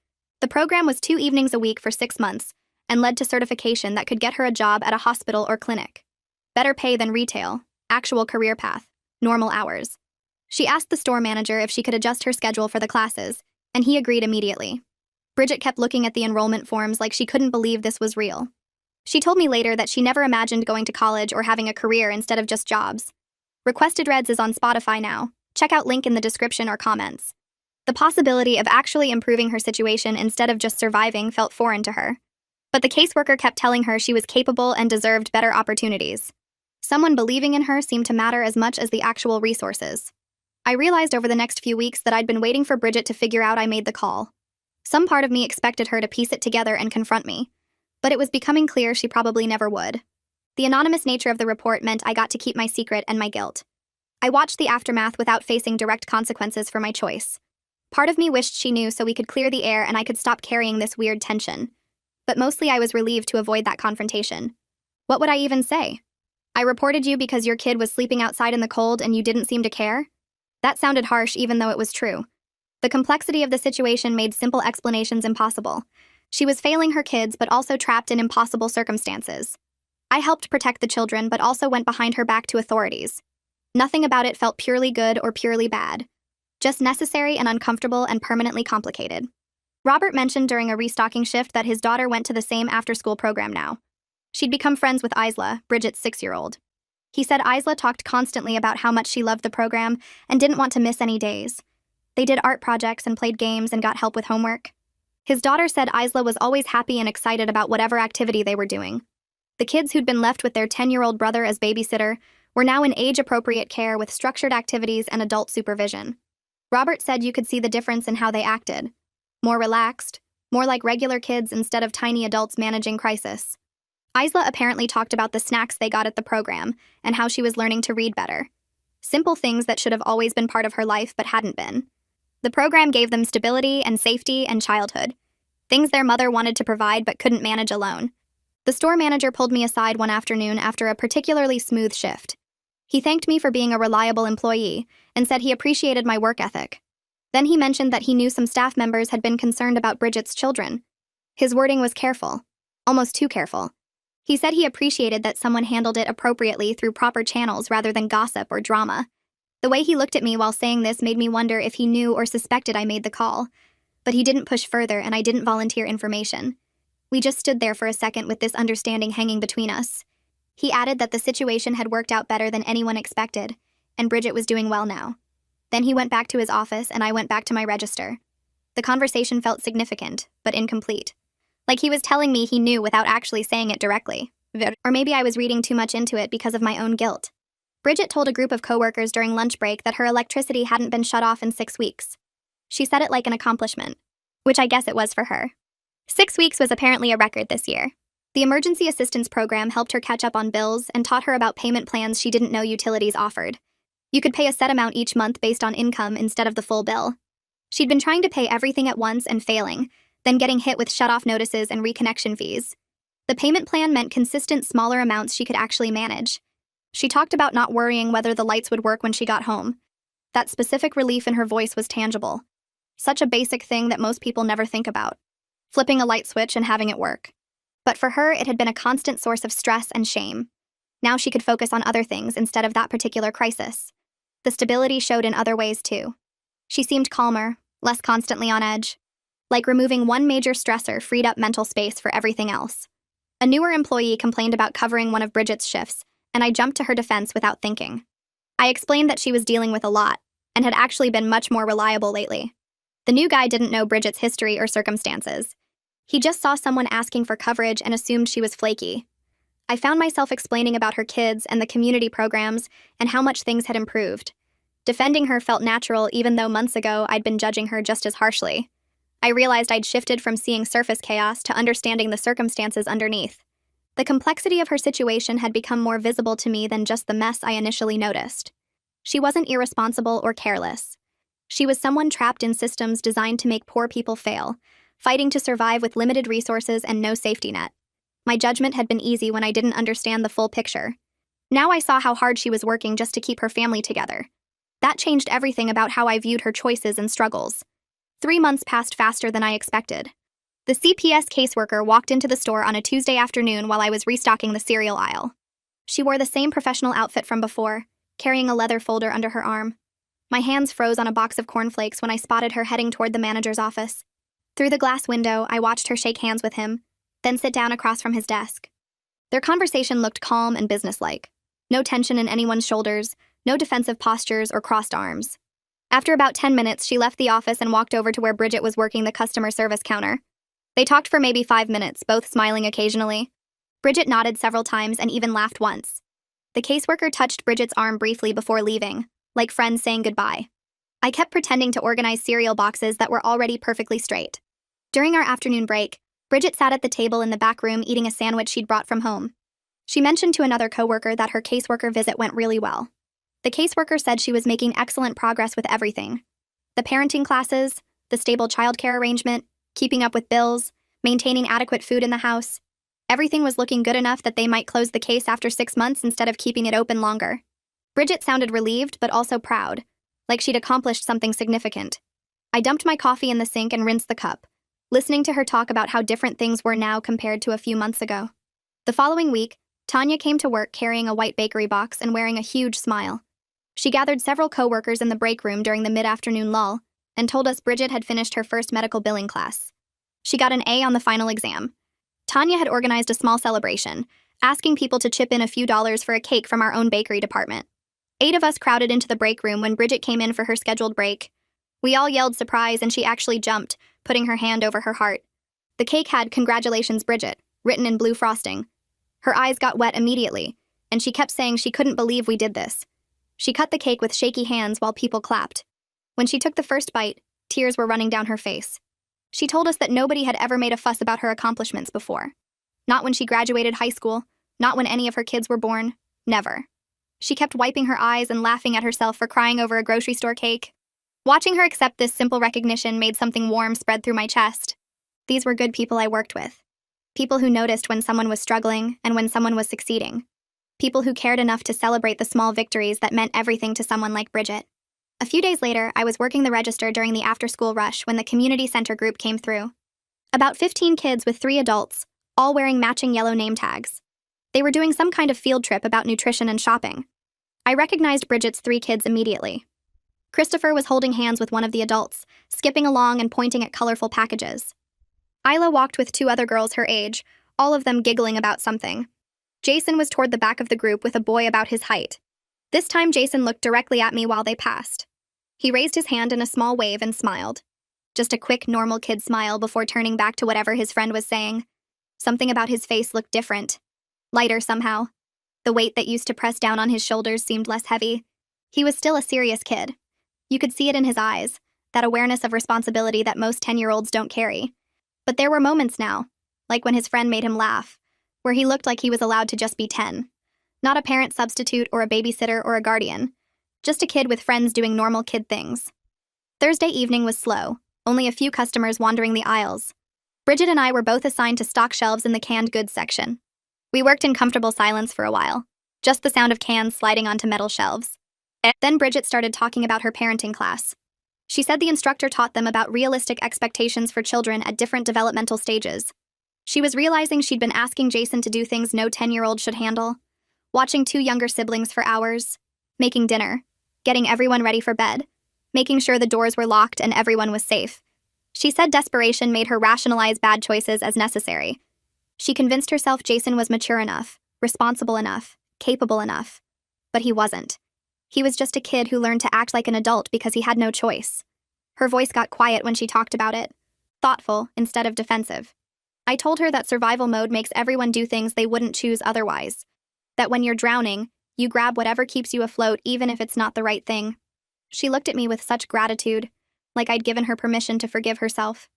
A: The program was 2 evenings a week for 6 months and led to certification that could get her a job at a hospital or clinic. Better pay than retail, actual career path, normal hours. She asked the store manager if she could adjust her schedule for the classes, and he agreed immediately. Bridget kept looking at the enrollment forms like she couldn't believe this was real. She told me later that she never imagined going to college or having a career instead of just jobs. Requested Reds is on Spotify now. Check out link in the description or comments. The possibility of actually improving her situation instead of just surviving felt foreign to her. But the caseworker kept telling her she was capable and deserved better opportunities. Someone believing in her seemed to matter as much as the actual resources. I realized over the next few weeks that I'd been waiting for Bridget to figure out I made the call. Some part of me expected her to piece it together and confront me, but it was becoming clear she probably never would. The anonymous nature of the report meant I got to keep my secret and my guilt. I watched the aftermath without facing direct consequences for my choice. Part of me wished she knew so we could clear the air and I could stop carrying this weird tension. But mostly I was relieved to avoid that confrontation. What would I even say? I reported you because your kid was sleeping outside in the cold and you didn't seem to care? That sounded harsh even though it was true. The complexity of the situation made simple explanations impossible. She was failing her kids but also trapped in impossible circumstances. I helped protect the children but also went behind her back to authorities. Nothing about it felt purely good or purely bad. Just necessary and uncomfortable and permanently complicated. Robert mentioned during a restocking shift that his daughter went to the same after-school program now. She'd become friends with Isla, Bridget's 6-year-old. He said Isla talked constantly about how much she loved the program and didn't want to miss any days. They did art projects and played games and got help with homework. His daughter said Isla was always happy and excited about whatever activity they were doing. The kids who'd been left with their 10-year-old brother as babysitter were now in age-appropriate care with structured activities and adult supervision. Robert said you could see the difference in how they acted. More relaxed, more like regular kids instead of tiny adults managing crisis. Isla apparently talked about the snacks they got at the program and how she was learning to read better. Simple things that should have always been part of her life but hadn't been. The program gave them stability and safety and childhood, things their mother wanted to provide but couldn't manage alone. The store manager pulled me aside one afternoon after a particularly smooth shift. He thanked me for being a reliable employee and said he appreciated my work ethic. Then he mentioned that he knew some staff members had been concerned about Bridget's children. His wording was careful, almost too careful. He said he appreciated that someone handled it appropriately through proper channels rather than gossip or drama. The way he looked at me while saying this made me wonder if he knew or suspected I made the call. But he didn't push further and I didn't volunteer information. We just stood there for a second with this understanding hanging between us. He added that the situation had worked out better than anyone expected, and Bridget was doing well now. Then he went back to his office and I went back to my register. The conversation felt significant, but incomplete. Like he was telling me he knew without actually saying it directly. Or maybe I was reading too much into it because of my own guilt. Bridget told a group of coworkers during lunch break that her electricity hadn't been shut off in 6 weeks. She said it like an accomplishment, which I guess it was for her. 6 weeks was apparently a record this year. The emergency assistance program helped her catch up on bills and taught her about payment plans she didn't know utilities offered. You could pay a set amount each month based on income instead of the full bill. She'd been trying to pay everything at once and failing, then getting hit with shut-off notices and reconnection fees. The payment plan meant consistent smaller amounts she could actually manage. She talked about not worrying whether the lights would work when she got home. That specific relief in her voice was tangible. Such a basic thing that most people never think about. Flipping a light switch and having it work. But for her, it had been a constant source of stress and shame. Now she could focus on other things instead of that particular crisis. The stability showed in other ways too. She seemed calmer, less constantly on edge. Like removing one major stressor freed up mental space for everything else. A newer employee complained about covering one of Bridget's shifts, and I jumped to her defense without thinking. I explained that she was dealing with a lot, and had actually been much more reliable lately. The new guy didn't know Bridget's history or circumstances. He just saw someone asking for coverage and assumed she was flaky. I found myself explaining about her kids and the community programs and how much things had improved. Defending her felt natural even though months ago I'd been judging her just as harshly. I realized I'd shifted from seeing surface chaos to understanding the circumstances underneath. The complexity of her situation had become more visible to me than just the mess I initially noticed. She wasn't irresponsible or careless. She was someone trapped in systems designed to make poor people fail, fighting to survive with limited resources and no safety net. My judgment had been easy when I didn't understand the full picture. Now I saw how hard she was working just to keep her family together. That changed everything about how I viewed her choices and struggles. 3 months passed faster than I expected. The CPS caseworker walked into the store on a Tuesday afternoon while I was restocking the cereal aisle. She wore the same professional outfit from before, carrying a leather folder under her arm. My hands froze on a box of cornflakes when I spotted her heading toward the manager's office. Through the glass window, I watched her shake hands with him, then sit down across from his desk. Their conversation looked calm and businesslike. No tension in anyone's shoulders, no defensive postures or crossed arms. After about 10 minutes, she left the office and walked over to where Bridget was working the customer service counter. They talked for maybe 5 minutes, both smiling occasionally. Bridget nodded several times and even laughed once. The caseworker touched Bridget's arm briefly before leaving, like friends saying goodbye. I kept pretending to organize cereal boxes that were already perfectly straight. During our afternoon break, Bridget sat at the table in the back room eating a sandwich she'd brought from home. She mentioned to another coworker that her caseworker visit went really well. The caseworker said she was making excellent progress with everything. The parenting classes, the stable childcare arrangement, keeping up with bills, maintaining adequate food in the house. Everything was looking good enough that they might close the case after 6 months instead of keeping it open longer. Bridget sounded relieved but also proud, like she'd accomplished something significant. I dumped my coffee in the sink and rinsed the cup, listening to her talk about how different things were now compared to a few months ago. The following week, Tanya came to work carrying a white bakery box and wearing a huge smile. She gathered several coworkers in the break room during the mid-afternoon lull and told us Bridget had finished her first medical billing class. She got an A on the final exam. Tanya had organized a small celebration, asking people to chip in a few dollars for a cake from our own bakery department. 8 of us crowded into the break room when Bridget came in for her scheduled break. We all yelled surprise and she actually jumped, putting her hand over her heart. The cake had "Congratulations, Bridget," written in blue frosting. Her eyes got wet immediately, and she kept saying she couldn't believe we did this. She cut the cake with shaky hands while people clapped. When she took the first bite, tears were running down her face. She told us that nobody had ever made a fuss about her accomplishments before. Not when she graduated high school, not when any of her kids were born, never. She kept wiping her eyes and laughing at herself for crying over a grocery store cake. Watching her accept this simple recognition made something warm spread through my chest. These were good people I worked with. People who noticed when someone was struggling and when someone was succeeding. People who cared enough to celebrate the small victories that meant everything to someone like Bridget. A few days later, I was working the register during the after-school rush when the community center group came through. About 15 kids with 3 adults, all wearing matching yellow name tags. They were doing some kind of field trip about nutrition and shopping. I recognized Bridget's 3 kids immediately. Christopher was holding hands with one of the adults, skipping along and pointing at colorful packages. Isla walked with 2 other girls her age, all of them giggling about something. Jason was toward the back of the group with a boy about his height. This time Jason looked directly at me while they passed. He raised his hand in a small wave and smiled. Just a quick, normal kid smile before turning back to whatever his friend was saying. Something about his face looked different. Lighter somehow. The weight that used to press down on his shoulders seemed less heavy. He was still a serious kid. You could see it in his eyes, that awareness of responsibility that most 10-year-olds don't carry. But there were moments now, like when his friend made him laugh, where he looked like he was allowed to just be 10. Not a parent substitute or a babysitter or a guardian. Just a kid with friends doing normal kid things. Thursday evening was slow, only a few customers wandering the aisles. Bridget and I were both assigned to stock shelves in the canned goods section. We worked in comfortable silence for a while, just the sound of cans sliding onto metal shelves. Then Bridget started talking about her parenting class. She said the instructor taught them about realistic expectations for children at different developmental stages. She was realizing she'd been asking Jason to do things no 10-year-old should handle. Watching 2 younger siblings for hours. Making dinner. Getting everyone ready for bed. Making sure the doors were locked and everyone was safe. She said desperation made her rationalize bad choices as necessary. She convinced herself Jason was mature enough, responsible enough, capable enough. But he wasn't. He was just a kid who learned to act like an adult because he had no choice. Her voice got quiet when she talked about it. Thoughtful instead of defensive. I told her that survival mode makes everyone do things they wouldn't choose otherwise. That when you're drowning, you grab whatever keeps you afloat even if it's not the right thing. She looked at me with such gratitude, like I'd given her permission to forgive herself.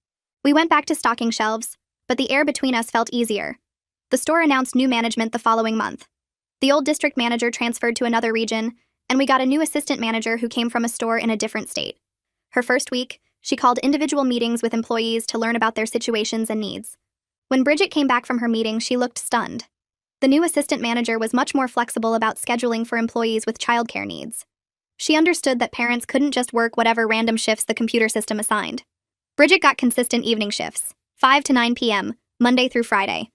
A: We went back to stocking shelves, but the air between us felt easier. The store announced new management the following month. The old district manager transferred to another region, and we got a new assistant manager who came from a store in a different state. Her first week, she called individual meetings with employees to learn about their situations and needs. When Bridget came back from her meeting, she looked stunned. The new assistant manager was much more flexible about scheduling for employees with childcare needs. She understood that parents couldn't just work whatever random shifts the computer system assigned. Bridget got consistent evening shifts, 5 to 9 p.m., Monday through Friday.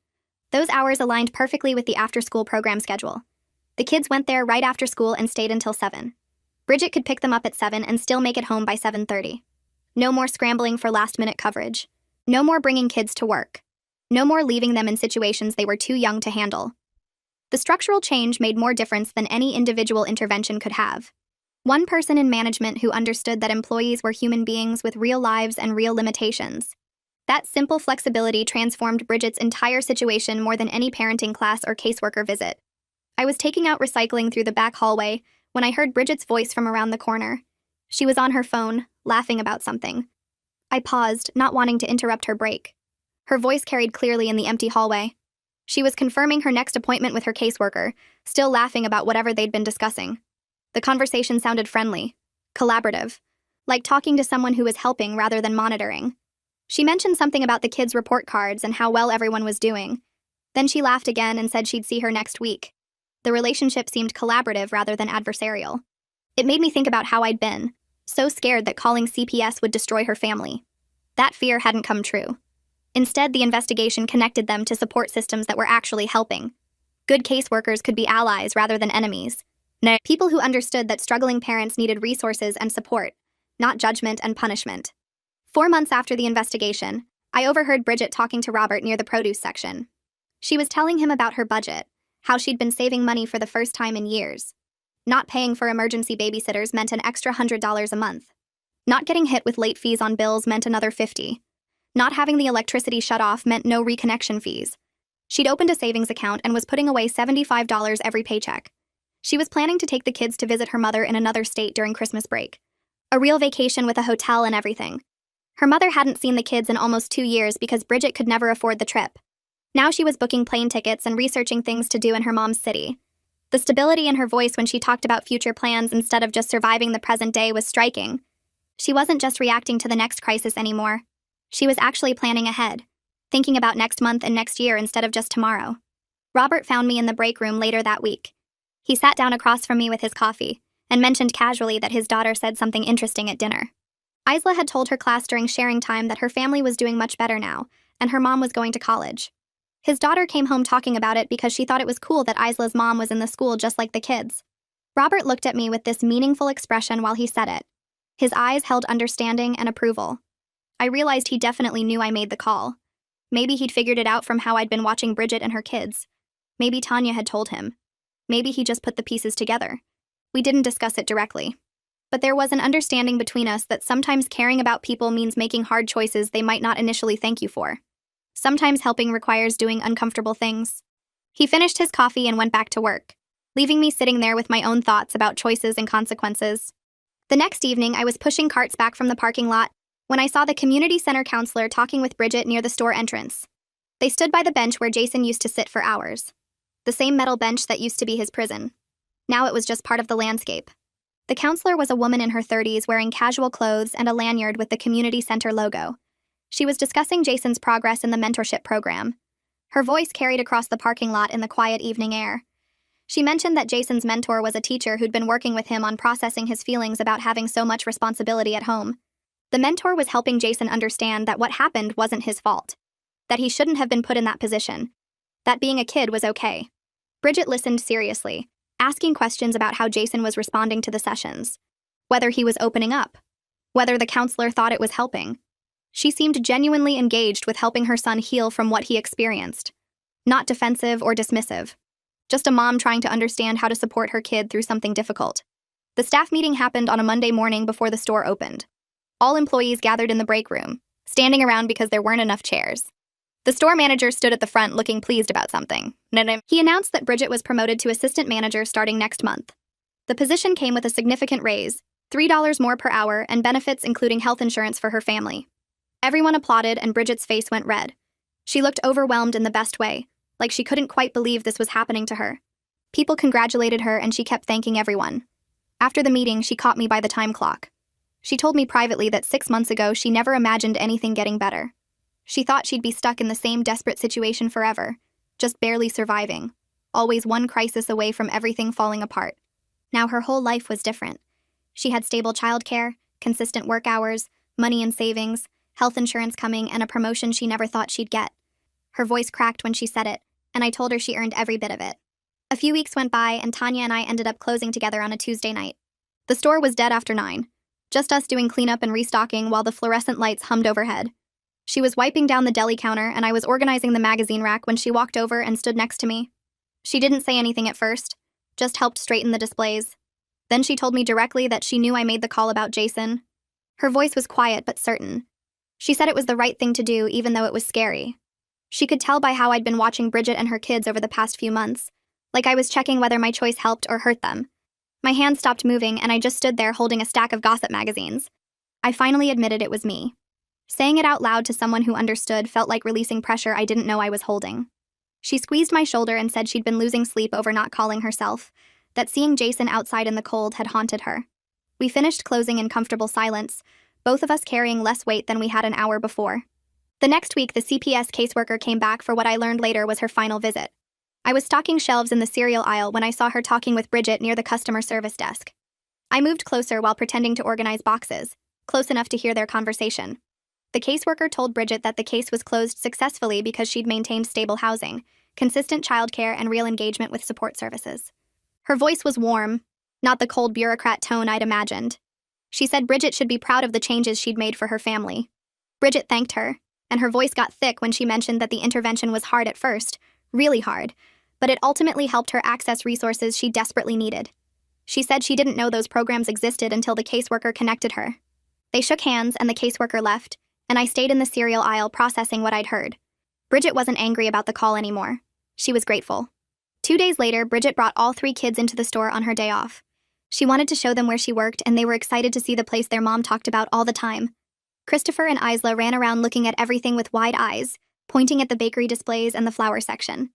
A: Those hours aligned perfectly with the after-school program schedule. The kids went there right after school and stayed until 7. Bridget could pick them up at 7 and still make it home by 7:30. No more scrambling for last-minute coverage. No more bringing kids to work. No more leaving them in situations they were too young to handle. The structural change made more difference than any individual intervention could have. One person in management who understood that employees were human beings with real lives and real limitations. That simple flexibility transformed Bridget's entire situation more than any parenting class or caseworker visit. I was taking out recycling through the back hallway when I heard Bridget's voice from around the corner. She was on her phone, laughing about something. I paused, not wanting to interrupt her break. Her voice carried clearly in the empty hallway. She was confirming her next appointment with her caseworker, still laughing about whatever they'd been discussing. The conversation sounded friendly, collaborative, like talking to someone who was helping rather than monitoring. She mentioned something about the kids' report cards and how well everyone was doing. Then she laughed again and said she'd see her next week. The relationship seemed collaborative rather than adversarial. It made me think about how I'd been, so scared that calling CPS would destroy her family. That fear hadn't come true. Instead, the investigation connected them to support systems that were actually helping. Good caseworkers could be allies rather than enemies. People who understood that struggling parents needed resources and support, not judgment and punishment. 4 months after the investigation, I overheard Bridget talking to Robert near the produce section. She was telling him about her budget, how she'd been saving money for the first time in years. Not paying for emergency babysitters meant an extra $100 a month. Not getting hit with late fees on bills meant another $50. Not having the electricity shut off meant no reconnection fees. She'd opened a savings account and was putting away $75 every paycheck. She was planning to take the kids to visit her mother in another state during Christmas break. A real vacation with a hotel and everything. Her mother hadn't seen the kids in almost 2 years because Bridget could never afford the trip. Now she was booking plane tickets and researching things to do in her mom's city. The stability in her voice when she talked about future plans instead of just surviving the present day was striking. She wasn't just reacting to the next crisis anymore. She was actually planning ahead, thinking about next month and next year instead of just tomorrow. Robert found me in the break room later that week. He sat down across from me with his coffee and mentioned casually that his daughter said something interesting at dinner. Isla had told her class during sharing time that her family was doing much better now, and her mom was going to college. His daughter came home talking about it because she thought it was cool that Isla's mom was in the school just like the kids. Robert looked at me with this meaningful expression while he said it. His eyes held understanding and approval. I realized he definitely knew I made the call. Maybe he'd figured it out from how I'd been watching Bridget and her kids. Maybe Tanya had told him. Maybe he just put the pieces together. We didn't discuss it directly. But there was an understanding between us that sometimes caring about people means making hard choices they might not initially thank you for. Sometimes helping requires doing uncomfortable things. He finished his coffee and went back to work, leaving me sitting there with my own thoughts about choices and consequences. The next evening, I was pushing carts back from the parking lot when I saw the community center counselor talking with Bridget near the store entrance. They stood by the bench where Jason used to sit for hours. The same metal bench that used to be his prison. Now it was just part of the landscape. The counselor was a woman in her 30s wearing casual clothes and a lanyard with the community center logo. She was discussing Jason's progress in the mentorship program. Her voice carried across the parking lot in the quiet evening air. She mentioned that Jason's mentor was a teacher who'd been working with him on processing his feelings about having so much responsibility at home. The mentor was helping Jason understand that what happened wasn't his fault, that he shouldn't have been put in that position, that being a kid was okay. Bridget listened seriously, asking questions about how Jason was responding to the sessions, whether he was opening up, whether the counselor thought it was helping. She seemed genuinely engaged with helping her son heal from what he experienced, not defensive or dismissive. Just a mom trying to understand how to support her kid through something difficult. The staff meeting happened on a Monday morning before the store opened. All employees gathered in the break room, standing around because there weren't enough chairs. The store manager stood at the front looking pleased about something. He announced that Bridget was promoted to assistant manager starting next month. The position came with a significant raise, $3 more per hour, and benefits including health insurance for her family. Everyone applauded and Bridget's face went red. She looked overwhelmed in the best way, like she couldn't quite believe this was happening to her. People congratulated her and she kept thanking everyone. After the meeting, she caught me by the time clock. She told me privately that 6 months ago she never imagined anything getting better. She thought she'd be stuck in the same desperate situation forever, just barely surviving, always one crisis away from everything falling apart. Now her whole life was different. She had stable childcare, consistent work hours, money in savings, health insurance coming, and a promotion she never thought she'd get. Her voice cracked when she said it, and I told her she earned every bit of it. A few weeks went by, and Tanya and I ended up closing together on a Tuesday night. The store was dead after 9, just us doing cleanup and restocking while the fluorescent lights hummed overhead. She was wiping down the deli counter, and I was organizing the magazine rack when she walked over and stood next to me. She didn't say anything at first, just helped straighten the displays. Then she told me directly that she knew I made the call about Jason. Her voice was quiet but certain. She said it was the right thing to do even though it was scary. She could tell by how I'd been watching Bridget and her kids over the past few months, like I was checking whether my choice helped or hurt them. My hand stopped moving and I just stood there holding a stack of gossip magazines. I finally admitted it was me. Saying it out loud to someone who understood felt like releasing pressure I didn't know I was holding. She squeezed my shoulder and said she'd been losing sleep over not calling herself, that seeing Jason outside in the cold had haunted her. We finished closing in comfortable silence, both of us carrying less weight than we had an hour before. The next week, the CPS caseworker came back for what I learned later was her final visit. I was stocking shelves in the cereal aisle when I saw her talking with Bridget near the customer service desk. I moved closer while pretending to organize boxes, close enough to hear their conversation. The caseworker told Bridget that the case was closed successfully because she'd maintained stable housing, consistent childcare, and real engagement with support services. Her voice was warm, not the cold bureaucrat tone I'd imagined. She said Bridget should be proud of the changes she'd made for her family. Bridget thanked her, and her voice got thick when she mentioned that the intervention was hard at first, really hard, but it ultimately helped her access resources she desperately needed. She said she didn't know those programs existed until the caseworker connected her. They shook hands and the caseworker left, and I stayed in the cereal aisle processing what I'd heard. Bridget wasn't angry about the call anymore. She was grateful. 2 days later, Bridget brought all 3 kids into the store on her day off. She wanted to show them where she worked, and they were excited to see the place their mom talked about all the time. Christopher and Isla ran around looking at everything with wide eyes, pointing at the bakery displays and the flower section.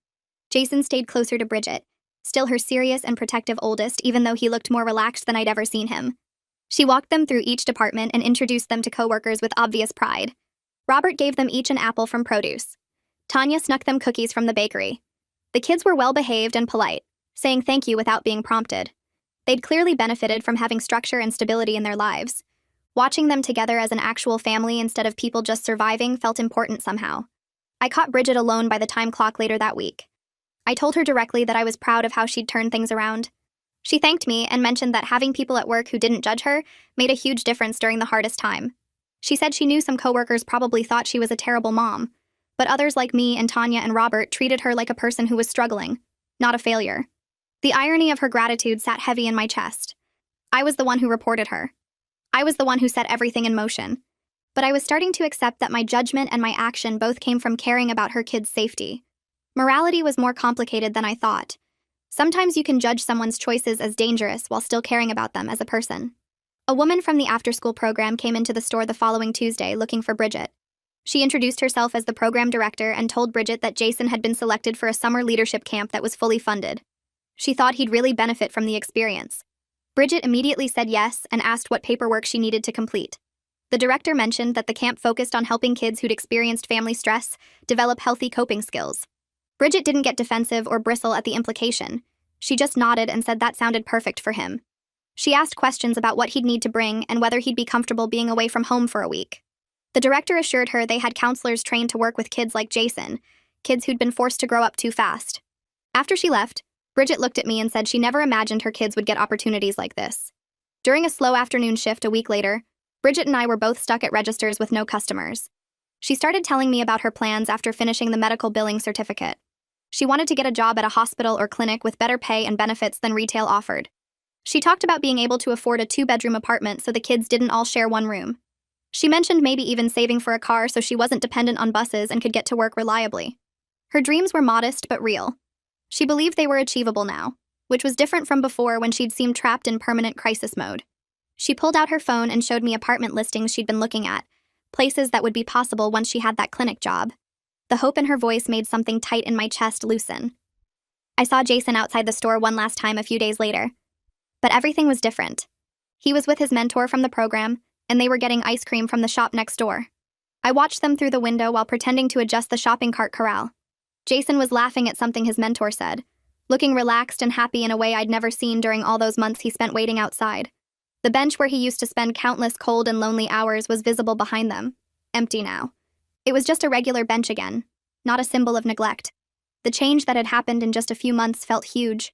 A: Jason stayed closer to Bridget, still her serious and protective oldest, even though he looked more relaxed than I'd ever seen him. She walked them through each department and introduced them to coworkers with obvious pride. Robert gave them each an apple from produce. Tanya snuck them cookies from the bakery. The kids were well-behaved and polite, saying thank you without being prompted. They'd clearly benefited from having structure and stability in their lives. Watching them together as an actual family instead of people just surviving felt important somehow. I caught Bridget alone by the time clock later that week. I told her directly that I was proud of how she'd turned things around. She thanked me and mentioned that having people at work who didn't judge her made a huge difference during the hardest time. She said she knew some coworkers probably thought she was a terrible mom, but others like me and Tanya and Robert treated her like a person who was struggling, not a failure. The irony of her gratitude sat heavy in my chest. I was the one who reported her. I was the one who set everything in motion. But I was starting to accept that my judgment and my action both came from caring about her kids' safety. Morality was more complicated than I thought. Sometimes you can judge someone's choices as dangerous while still caring about them as a person. A woman from the after-school program came into the store the following Tuesday looking for Bridget. She introduced herself as the program director and told Bridget that Jason had been selected for a summer leadership camp that was fully funded. She thought he'd really benefit from the experience. Bridget immediately said yes and asked what paperwork she needed to complete. The director mentioned that the camp focused on helping kids who'd experienced family stress develop healthy coping skills. Bridget didn't get defensive or bristle at the implication. She just nodded and said that sounded perfect for him. She asked questions about what he'd need to bring and whether he'd be comfortable being away from home for a week. The director assured her they had counselors trained to work with kids like Jason, kids who'd been forced to grow up too fast. After she left, Bridget looked at me and said she never imagined her kids would get opportunities like this. During a slow afternoon shift a week later, Bridget and I were both stuck at registers with no customers. She started telling me about her plans after finishing the medical billing certificate. She wanted to get a job at a hospital or clinic with better pay and benefits than retail offered. She talked about being able to afford a 2-bedroom apartment so the kids didn't all share one room. She mentioned maybe even saving for a car so she wasn't dependent on buses and could get to work reliably. Her dreams were modest but real. She believed they were achievable now, which was different from before when she'd seemed trapped in permanent crisis mode. She pulled out her phone and showed me apartment listings she'd been looking at, places that would be possible once she had that clinic job. The hope in her voice made something tight in my chest loosen. I saw Jason outside the store one last time a few days later. But everything was different. He was with his mentor from the program, and they were getting ice cream from the shop next door. I watched them through the window while pretending to adjust the shopping cart corral. Jason was laughing at something his mentor said, looking relaxed and happy in a way I'd never seen during all those months he spent waiting outside. The bench where he used to spend countless cold and lonely hours was visible behind them, empty now. It was just a regular bench again, not a symbol of neglect. The change that had happened in just a few months felt huge.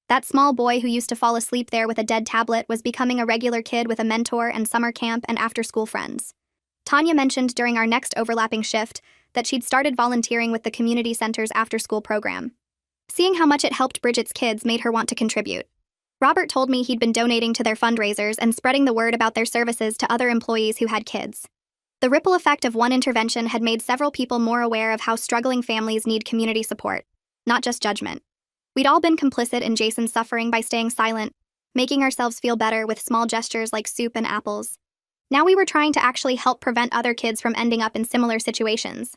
A: That small boy who used to fall asleep there with a dead tablet was becoming a regular kid with a mentor and summer camp and after-school friends. Tanya mentioned during our next overlapping shift that she'd started volunteering with the community center's after-school program. Seeing how much it helped Bridget's kids made her want to contribute. Robert told me he'd been donating to their fundraisers and spreading the word about their services to other employees who had kids. The ripple effect of one intervention had made several people more aware of how struggling families need community support, not just judgment. We'd all been complicit in Jason's suffering by staying silent, making ourselves feel better with small gestures like soup and apples. Now we were trying to actually help prevent other kids from ending up in similar situations.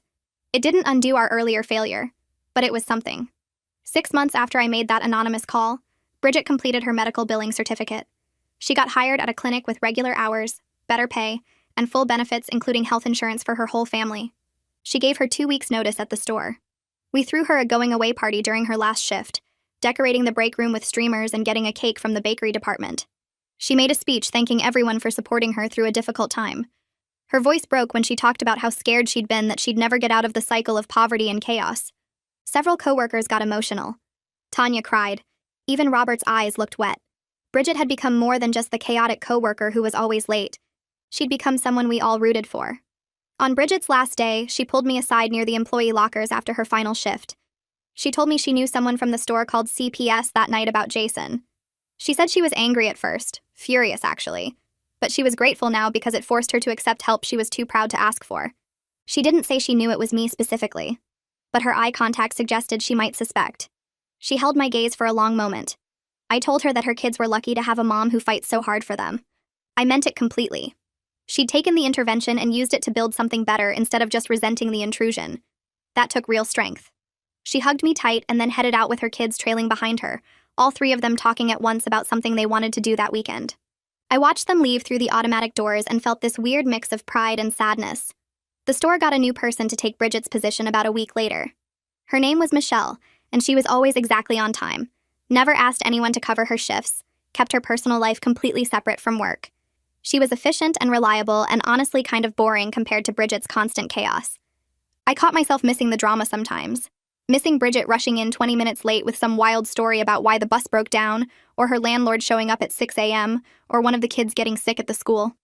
A: It didn't undo our earlier failure, but it was something. 6 months after I made that anonymous call, Bridget completed her medical billing certificate. She got hired at a clinic with regular hours, better pay, and full benefits including health insurance for her whole family. She gave her 2 weeks' notice at the store. We threw her a going-away party during her last shift, decorating the break room with streamers and getting a cake from the bakery department. She made a speech thanking everyone for supporting her through a difficult time. Her voice broke when she talked about how scared she'd been that she'd never get out of the cycle of poverty and chaos. Several coworkers got emotional. Tanya cried. Even Robert's eyes looked wet. Bridget had become more than just the chaotic coworker who was always late. She'd become someone we all rooted for. On Bridget's last day, she pulled me aside near the employee lockers after her final shift. She told me she knew someone from the store called CPS that night about Jason. She said she was angry at first, furious actually, but she was grateful now because it forced her to accept help she was too proud to ask for. She didn't say she knew it was me specifically, but her eye contact suggested she might suspect. She held my gaze for a long moment. I told her that her kids were lucky to have a mom who fights so hard for them. I meant it completely. She'd taken the intervention and used it to build something better instead of just resenting the intrusion. That took real strength. She hugged me tight and then headed out with her kids trailing behind her, all 3 of them talking at once about something they wanted to do that weekend. I watched them leave through the automatic doors and felt this weird mix of pride and sadness. The store got a new person to take Bridget's position about a week later. Her name was Michelle, and she was always exactly on time. never asked anyone to cover her shifts, kept her personal life completely separate from work. She was efficient and reliable and honestly kind of boring compared to Bridget's constant chaos. I caught myself missing the drama sometimes. Missing Bridget rushing in 20 minutes late with some wild story about why the bus broke down, or her landlord showing up at 6 a.m., or one of the kids getting sick at the school.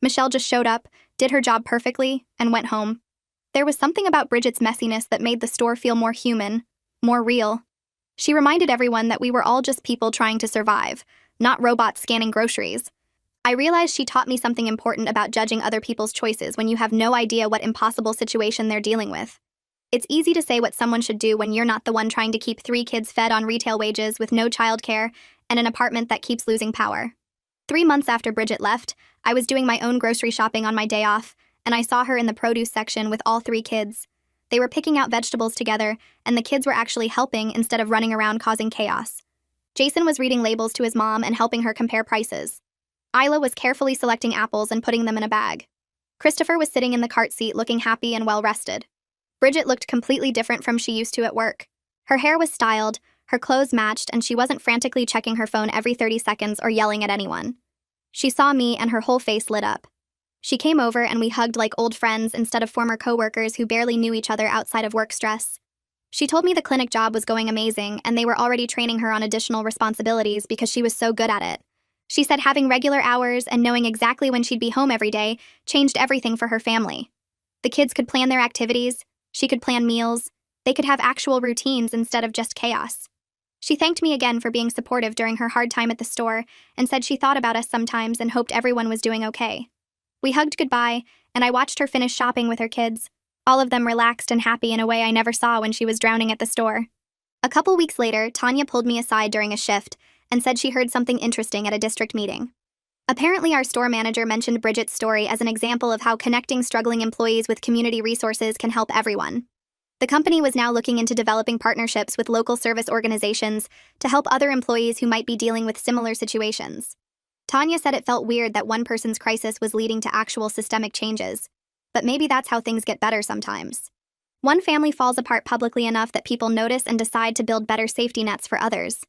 A: Michelle just showed up, did her job perfectly, and went home. There was something about Bridget's messiness that made the store feel more human, more real. She reminded everyone that we were all just people trying to survive, not robots scanning groceries. I realized she taught me something important about judging other people's choices when you have no idea what impossible situation they're dealing with. It's easy to say what someone should do when you're not the one trying to keep 3 kids fed on retail wages with no childcare and an apartment that keeps losing power. 3 months after Bridget left, I was doing my own grocery shopping on my day off, and I saw her in the produce section with all 3 kids. They were picking out vegetables together, and the kids were actually helping instead of running around causing chaos. Jason was reading labels to his mom and helping her compare prices. Isla was carefully selecting apples and putting them in a bag. Christopher was sitting in the cart seat looking happy and well-rested. Bridget looked completely different from she used to at work. Her hair was styled, her clothes matched, and she wasn't frantically checking her phone every 30 seconds or yelling at anyone. She saw me and her whole face lit up. She came over and we hugged like old friends instead of former coworkers who barely knew each other outside of work stress. She told me the clinic job was going amazing and they were already training her on additional responsibilities because she was so good at it. She said having regular hours and knowing exactly when she'd be home every day changed everything for her family. The kids could plan their activities, she could plan meals, they could have actual routines instead of just chaos. She thanked me again for being supportive during her hard time at the store and said she thought about us sometimes and hoped everyone was doing okay. We hugged goodbye, and I watched her finish shopping with her kids, all of them relaxed and happy in a way I never saw when she was drowning at the store. A couple weeks later, Tanya pulled me aside during a shift and said she heard something interesting at a district meeting. Apparently, our store manager mentioned Bridget's story as an example of how connecting struggling employees with community resources can help everyone. The company was now looking into developing partnerships with local service organizations to help other employees who might be dealing with similar situations. Tanya said it felt weird that one person's crisis was leading to actual systemic changes, but maybe that's how things get better sometimes. One family falls apart publicly enough that people notice and decide to build better safety nets for others.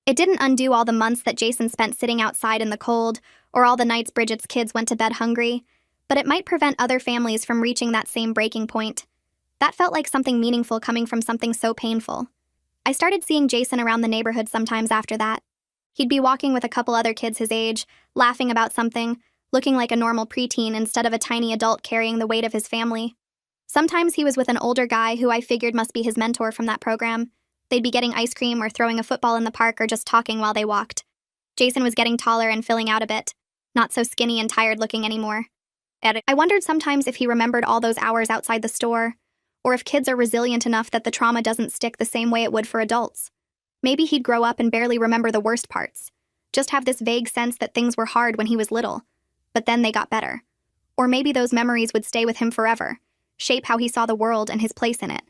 A: It didn't undo all the months that Jason spent sitting outside in the cold, or all the nights Bridget's kids went to bed hungry, but it might prevent other families from reaching that same breaking point. That felt like something meaningful coming from something so painful. I started seeing Jason around the neighborhood sometimes after that. He'd be walking with a couple other kids his age, laughing about something, looking like a normal preteen instead of a tiny adult carrying the weight of his family. Sometimes he was with an older guy who I figured must be his mentor from that program. They'd be getting ice cream or throwing a football in the park or just talking while they walked. Jason was getting taller and filling out a bit, not so skinny and tired looking anymore. I wondered sometimes if he remembered all those hours outside the store, or if kids are resilient enough that the trauma doesn't stick the same way it would for adults. Maybe he'd grow up and barely remember the worst parts, just have this vague sense that things were hard when he was little, but then they got better. Or maybe those memories would stay with him forever, shape how he saw the world and his place in it.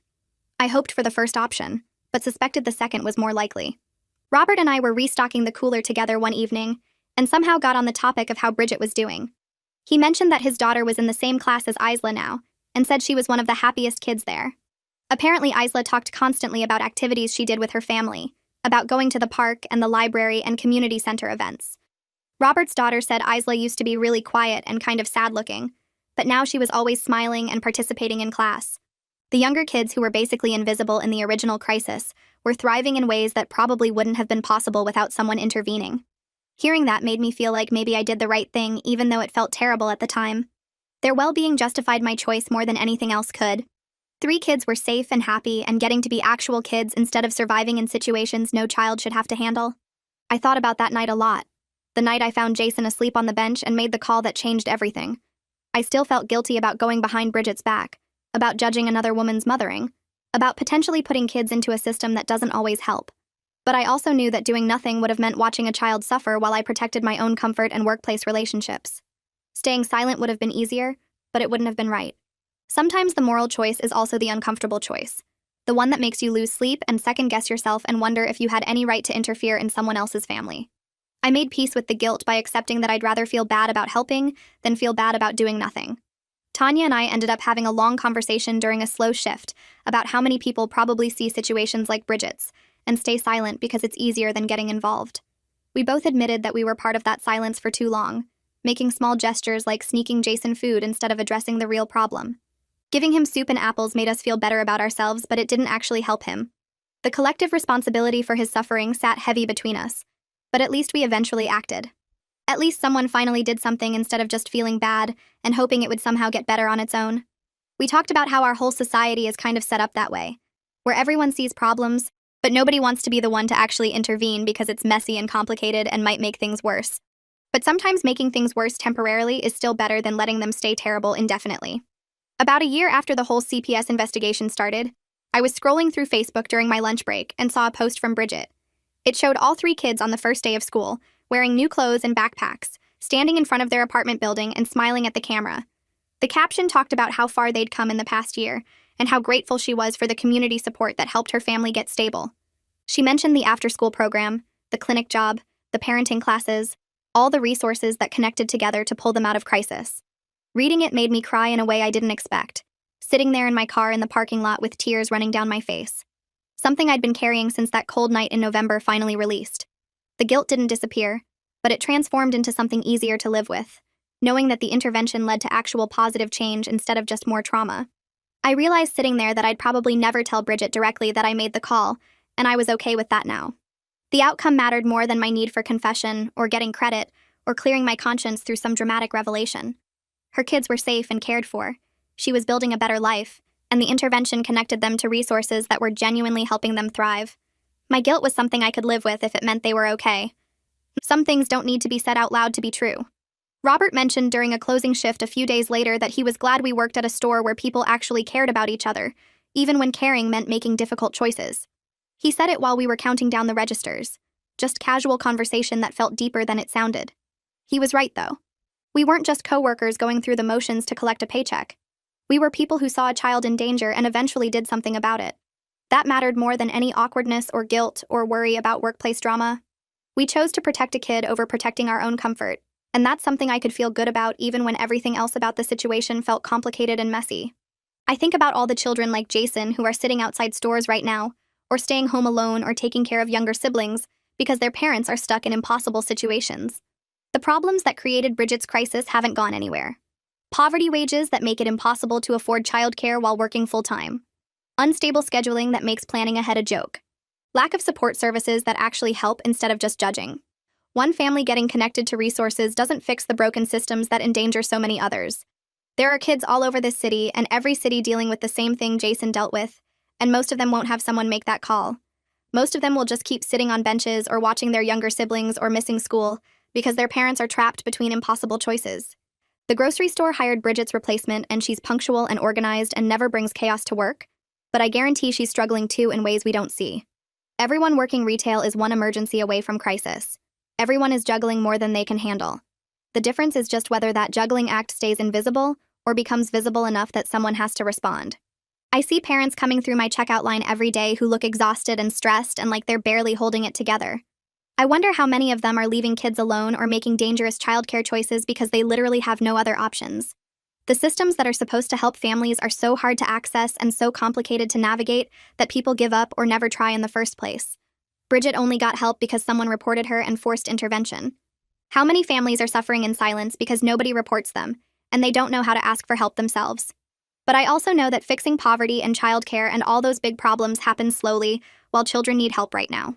A: I hoped for the first option, but suspected the second was more likely. Robert and I were restocking the cooler together one evening, and somehow got on the topic of how Bridget was doing. He mentioned that his daughter was in the same class as Isla now, and said she was one of the happiest kids there. Apparently, Isla talked constantly about activities she did with her family, about going to the park and the library and community center events. Robert's daughter said Isla used to be really quiet and kind of sad-looking, but now she was always smiling and participating in class. The younger kids, who were basically invisible in the original crisis, were thriving in ways that probably wouldn't have been possible without someone intervening. Hearing that made me feel like maybe I did the right thing, even though it felt terrible at the time. Their well-being justified my choice more than anything else could. 3 kids were safe and happy and getting to be actual kids instead of surviving in situations no child should have to handle. I thought about that night a lot. The night I found Jason asleep on the bench and made the call that changed everything. I still felt guilty about going behind Bridget's back, about judging another woman's mothering, about potentially putting kids into a system that doesn't always help. But I also knew that doing nothing would have meant watching a child suffer while I protected my own comfort and workplace relationships. Staying silent would have been easier, but it wouldn't have been right. Sometimes the moral choice is also the uncomfortable choice, the one that makes you lose sleep and second-guess yourself and wonder if you had any right to interfere in someone else's family. I made peace with the guilt by accepting that I'd rather feel bad about helping than feel bad about doing nothing. Tanya and I ended up having a long conversation during a slow shift about how many people probably see situations like Bridget's, and stay silent because it's easier than getting involved. We both admitted that we were part of that silence for too long, making small gestures like sneaking Jason food instead of addressing the real problem. Giving him soup and apples made us feel better about ourselves, but it didn't actually help him. The collective responsibility for his suffering sat heavy between us, but at least we eventually acted. At least someone finally did something instead of just feeling bad and hoping it would somehow get better on its own. We talked about how our whole society is kind of set up that way, where everyone sees problems, but nobody wants to be the one to actually intervene because it's messy and complicated and might make things worse. But sometimes making things worse temporarily is still better than letting them stay terrible indefinitely. About a year after the whole CPS investigation started, I was scrolling through Facebook during my lunch break and saw a post from Bridget. It showed all 3 kids on the first day of school, wearing new clothes and backpacks, standing in front of their apartment building and smiling at the camera. The caption talked about how far they'd come in the past year and how grateful she was for the community support that helped her family get stable. She mentioned the after-school program, the clinic job, the parenting classes, all the resources that connected together to pull them out of crisis. Reading it made me cry in a way I didn't expect, sitting there in my car in the parking lot with tears running down my face. Something I'd been carrying since that cold night in November finally released. The guilt didn't disappear, but it transformed into something easier to live with, knowing that the intervention led to actual positive change instead of just more trauma. I realized sitting there that I'd probably never tell Bridget directly that I made the call, and I was okay with that now. The outcome mattered more than my need for confession, or getting credit, or clearing my conscience through some dramatic revelation. Her kids were safe and cared for. She was building a better life, and the intervention connected them to resources that were genuinely helping them thrive. My guilt was something I could live with if it meant they were okay. Some things don't need to be said out loud to be true. Robert mentioned during a closing shift a few days later that he was glad we worked at a store where people actually cared about each other, even when caring meant making difficult choices. He said it while we were counting down the registers, just casual conversation that felt deeper than it sounded. He was right, though. We weren't just coworkers going through the motions to collect a paycheck. We were people who saw a child in danger and eventually did something about it. That mattered more than any awkwardness or guilt or worry about workplace drama. We chose to protect a kid over protecting our own comfort, and that's something I could feel good about even when everything else about the situation felt complicated and messy. I think about all the children like Jason who are sitting outside stores right now, or staying home alone or taking care of younger siblings because their parents are stuck in impossible situations. The problems that created Bridget's crisis haven't gone anywhere. Poverty wages that make it impossible to afford childcare while working full-time. Unstable scheduling that makes planning ahead a joke. Lack of support services that actually help instead of just judging. One family getting connected to resources doesn't fix the broken systems that endanger so many others. There are kids all over this city and every city dealing with the same thing Jason dealt with, and most of them won't have someone make that call. Most of them will just keep sitting on benches or watching their younger siblings or missing school because their parents are trapped between impossible choices. The grocery store hired Bridget's replacement, and she's punctual and organized and never brings chaos to work, but I guarantee she's struggling too in ways we don't see. Everyone working retail is one emergency away from crisis. Everyone is juggling more than they can handle. The difference is just whether that juggling act stays invisible or becomes visible enough that someone has to respond. I see parents coming through my checkout line every day who look exhausted and stressed and like they're barely holding it together. I wonder how many of them are leaving kids alone or making dangerous childcare choices because they literally have no other options. The systems that are supposed to help families are so hard to access and so complicated to navigate that people give up or never try in the first place. Bridget only got help because someone reported her and forced intervention. How many families are suffering in silence because nobody reports them, and they don't know how to ask for help themselves? But I also know that fixing poverty and childcare and all those big problems happen slowly while children need help right now.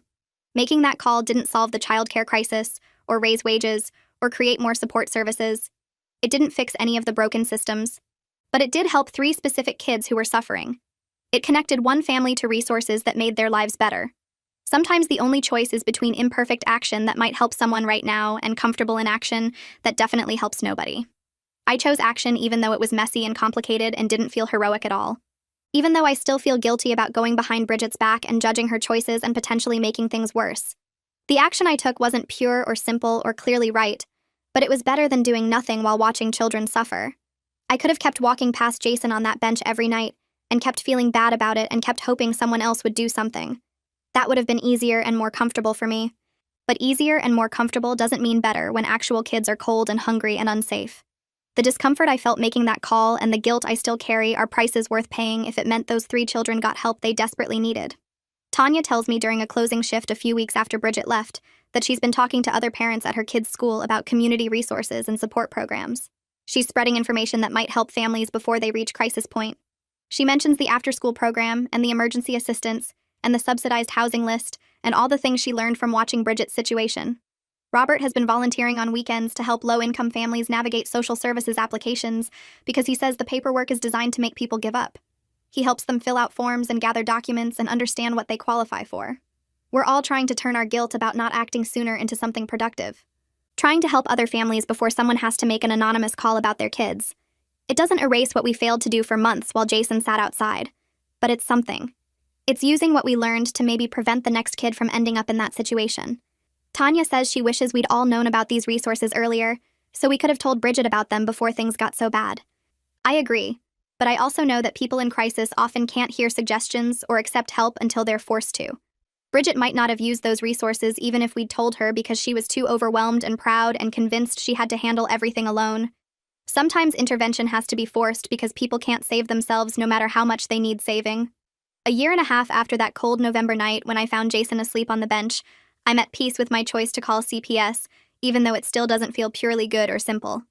A: Making that call didn't solve the childcare crisis, or raise wages, or create more support services. It didn't fix any of the broken systems. But it did help 3 specific kids who were suffering. It connected one family to resources that made their lives better. Sometimes the only choice is between imperfect action that might help someone right now and comfortable inaction that definitely helps nobody. I chose action even though it was messy and complicated and didn't feel heroic at all. Even though I still feel guilty about going behind Bridget's back and judging her choices and potentially making things worse. The action I took wasn't pure or simple or clearly right, but it was better than doing nothing while watching children suffer. I could have kept walking past Jason on that bench every night and kept feeling bad about it and kept hoping someone else would do something. That would have been easier and more comfortable for me. But easier and more comfortable doesn't mean better when actual kids are cold and hungry and unsafe. The discomfort I felt making that call and the guilt I still carry are prices worth paying if it meant those 3 children got help they desperately needed. Tanya tells me during a closing shift a few weeks after Bridget left that she's been talking to other parents at her kids' school about community resources and support programs. She's spreading information that might help families before they reach crisis point. She mentions the after-school program and the emergency assistance and the subsidized housing list and all the things she learned from watching Bridget's situation. Robert has been volunteering on weekends to help low-income families navigate social services applications because he says the paperwork is designed to make people give up. He helps them fill out forms and gather documents and understand what they qualify for. We're all trying to turn our guilt about not acting sooner into something productive. Trying to help other families before someone has to make an anonymous call about their kids. It doesn't erase what we failed to do for months while Jason sat outside, but it's something. It's using what we learned to maybe prevent the next kid from ending up in that situation. Tanya says she wishes we'd all known about these resources earlier, so we could have told Bridget about them before things got so bad. I agree, but I also know that people in crisis often can't hear suggestions or accept help until they're forced to. Bridget might not have used those resources even if we'd told her because she was too overwhelmed and proud and convinced she had to handle everything alone. Sometimes intervention has to be forced because people can't save themselves no matter how much they need saving. A year and a half after that cold November night when I found Jason asleep on the bench, I'm at peace with my choice to call CPS, even though it still doesn't feel purely good or simple.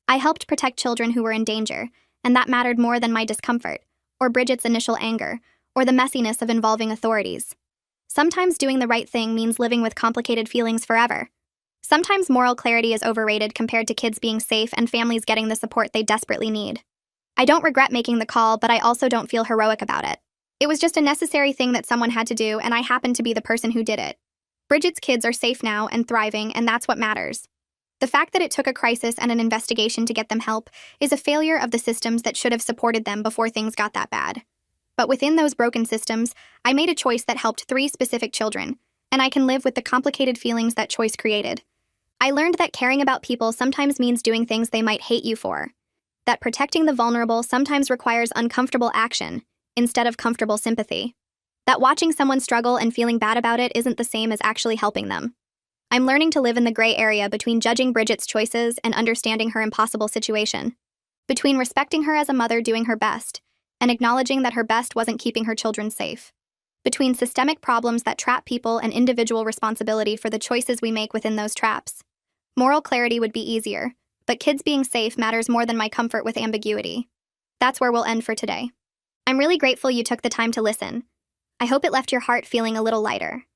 A: I helped protect children who were in danger, and that mattered more than my discomfort, or Bridget's initial anger, or the messiness of involving authorities. Sometimes doing the right thing means living with complicated feelings forever. Sometimes moral clarity is overrated compared to kids being safe and families getting the support they desperately need. I don't regret making the call, but I also don't feel heroic about it. It was just a necessary thing that someone had to do, and I happened to be the person who did it. Bridget's kids are safe now and thriving, and that's what matters. The fact that it took a crisis and an investigation to get them help is a failure of the systems that should have supported them before things got that bad. But within those broken systems, I made a choice that helped 3 specific children, and I can live with the complicated feelings that choice created. I learned that caring about people sometimes means doing things they might hate you for. That protecting the vulnerable sometimes requires uncomfortable action, instead of comfortable sympathy. That watching someone struggle and feeling bad about it isn't the same as actually helping them. I'm learning to live in the gray area between judging Bridget's choices and understanding her impossible situation. Between respecting her as a mother doing her best, and acknowledging that her best wasn't keeping her children safe. Between systemic problems that trap people and individual responsibility for the choices we make within those traps. Moral clarity would be easier, but kids being safe matters more than my comfort with ambiguity. That's where we'll end for today. I'm really grateful you took the time to listen. I hope it left your heart feeling a little lighter.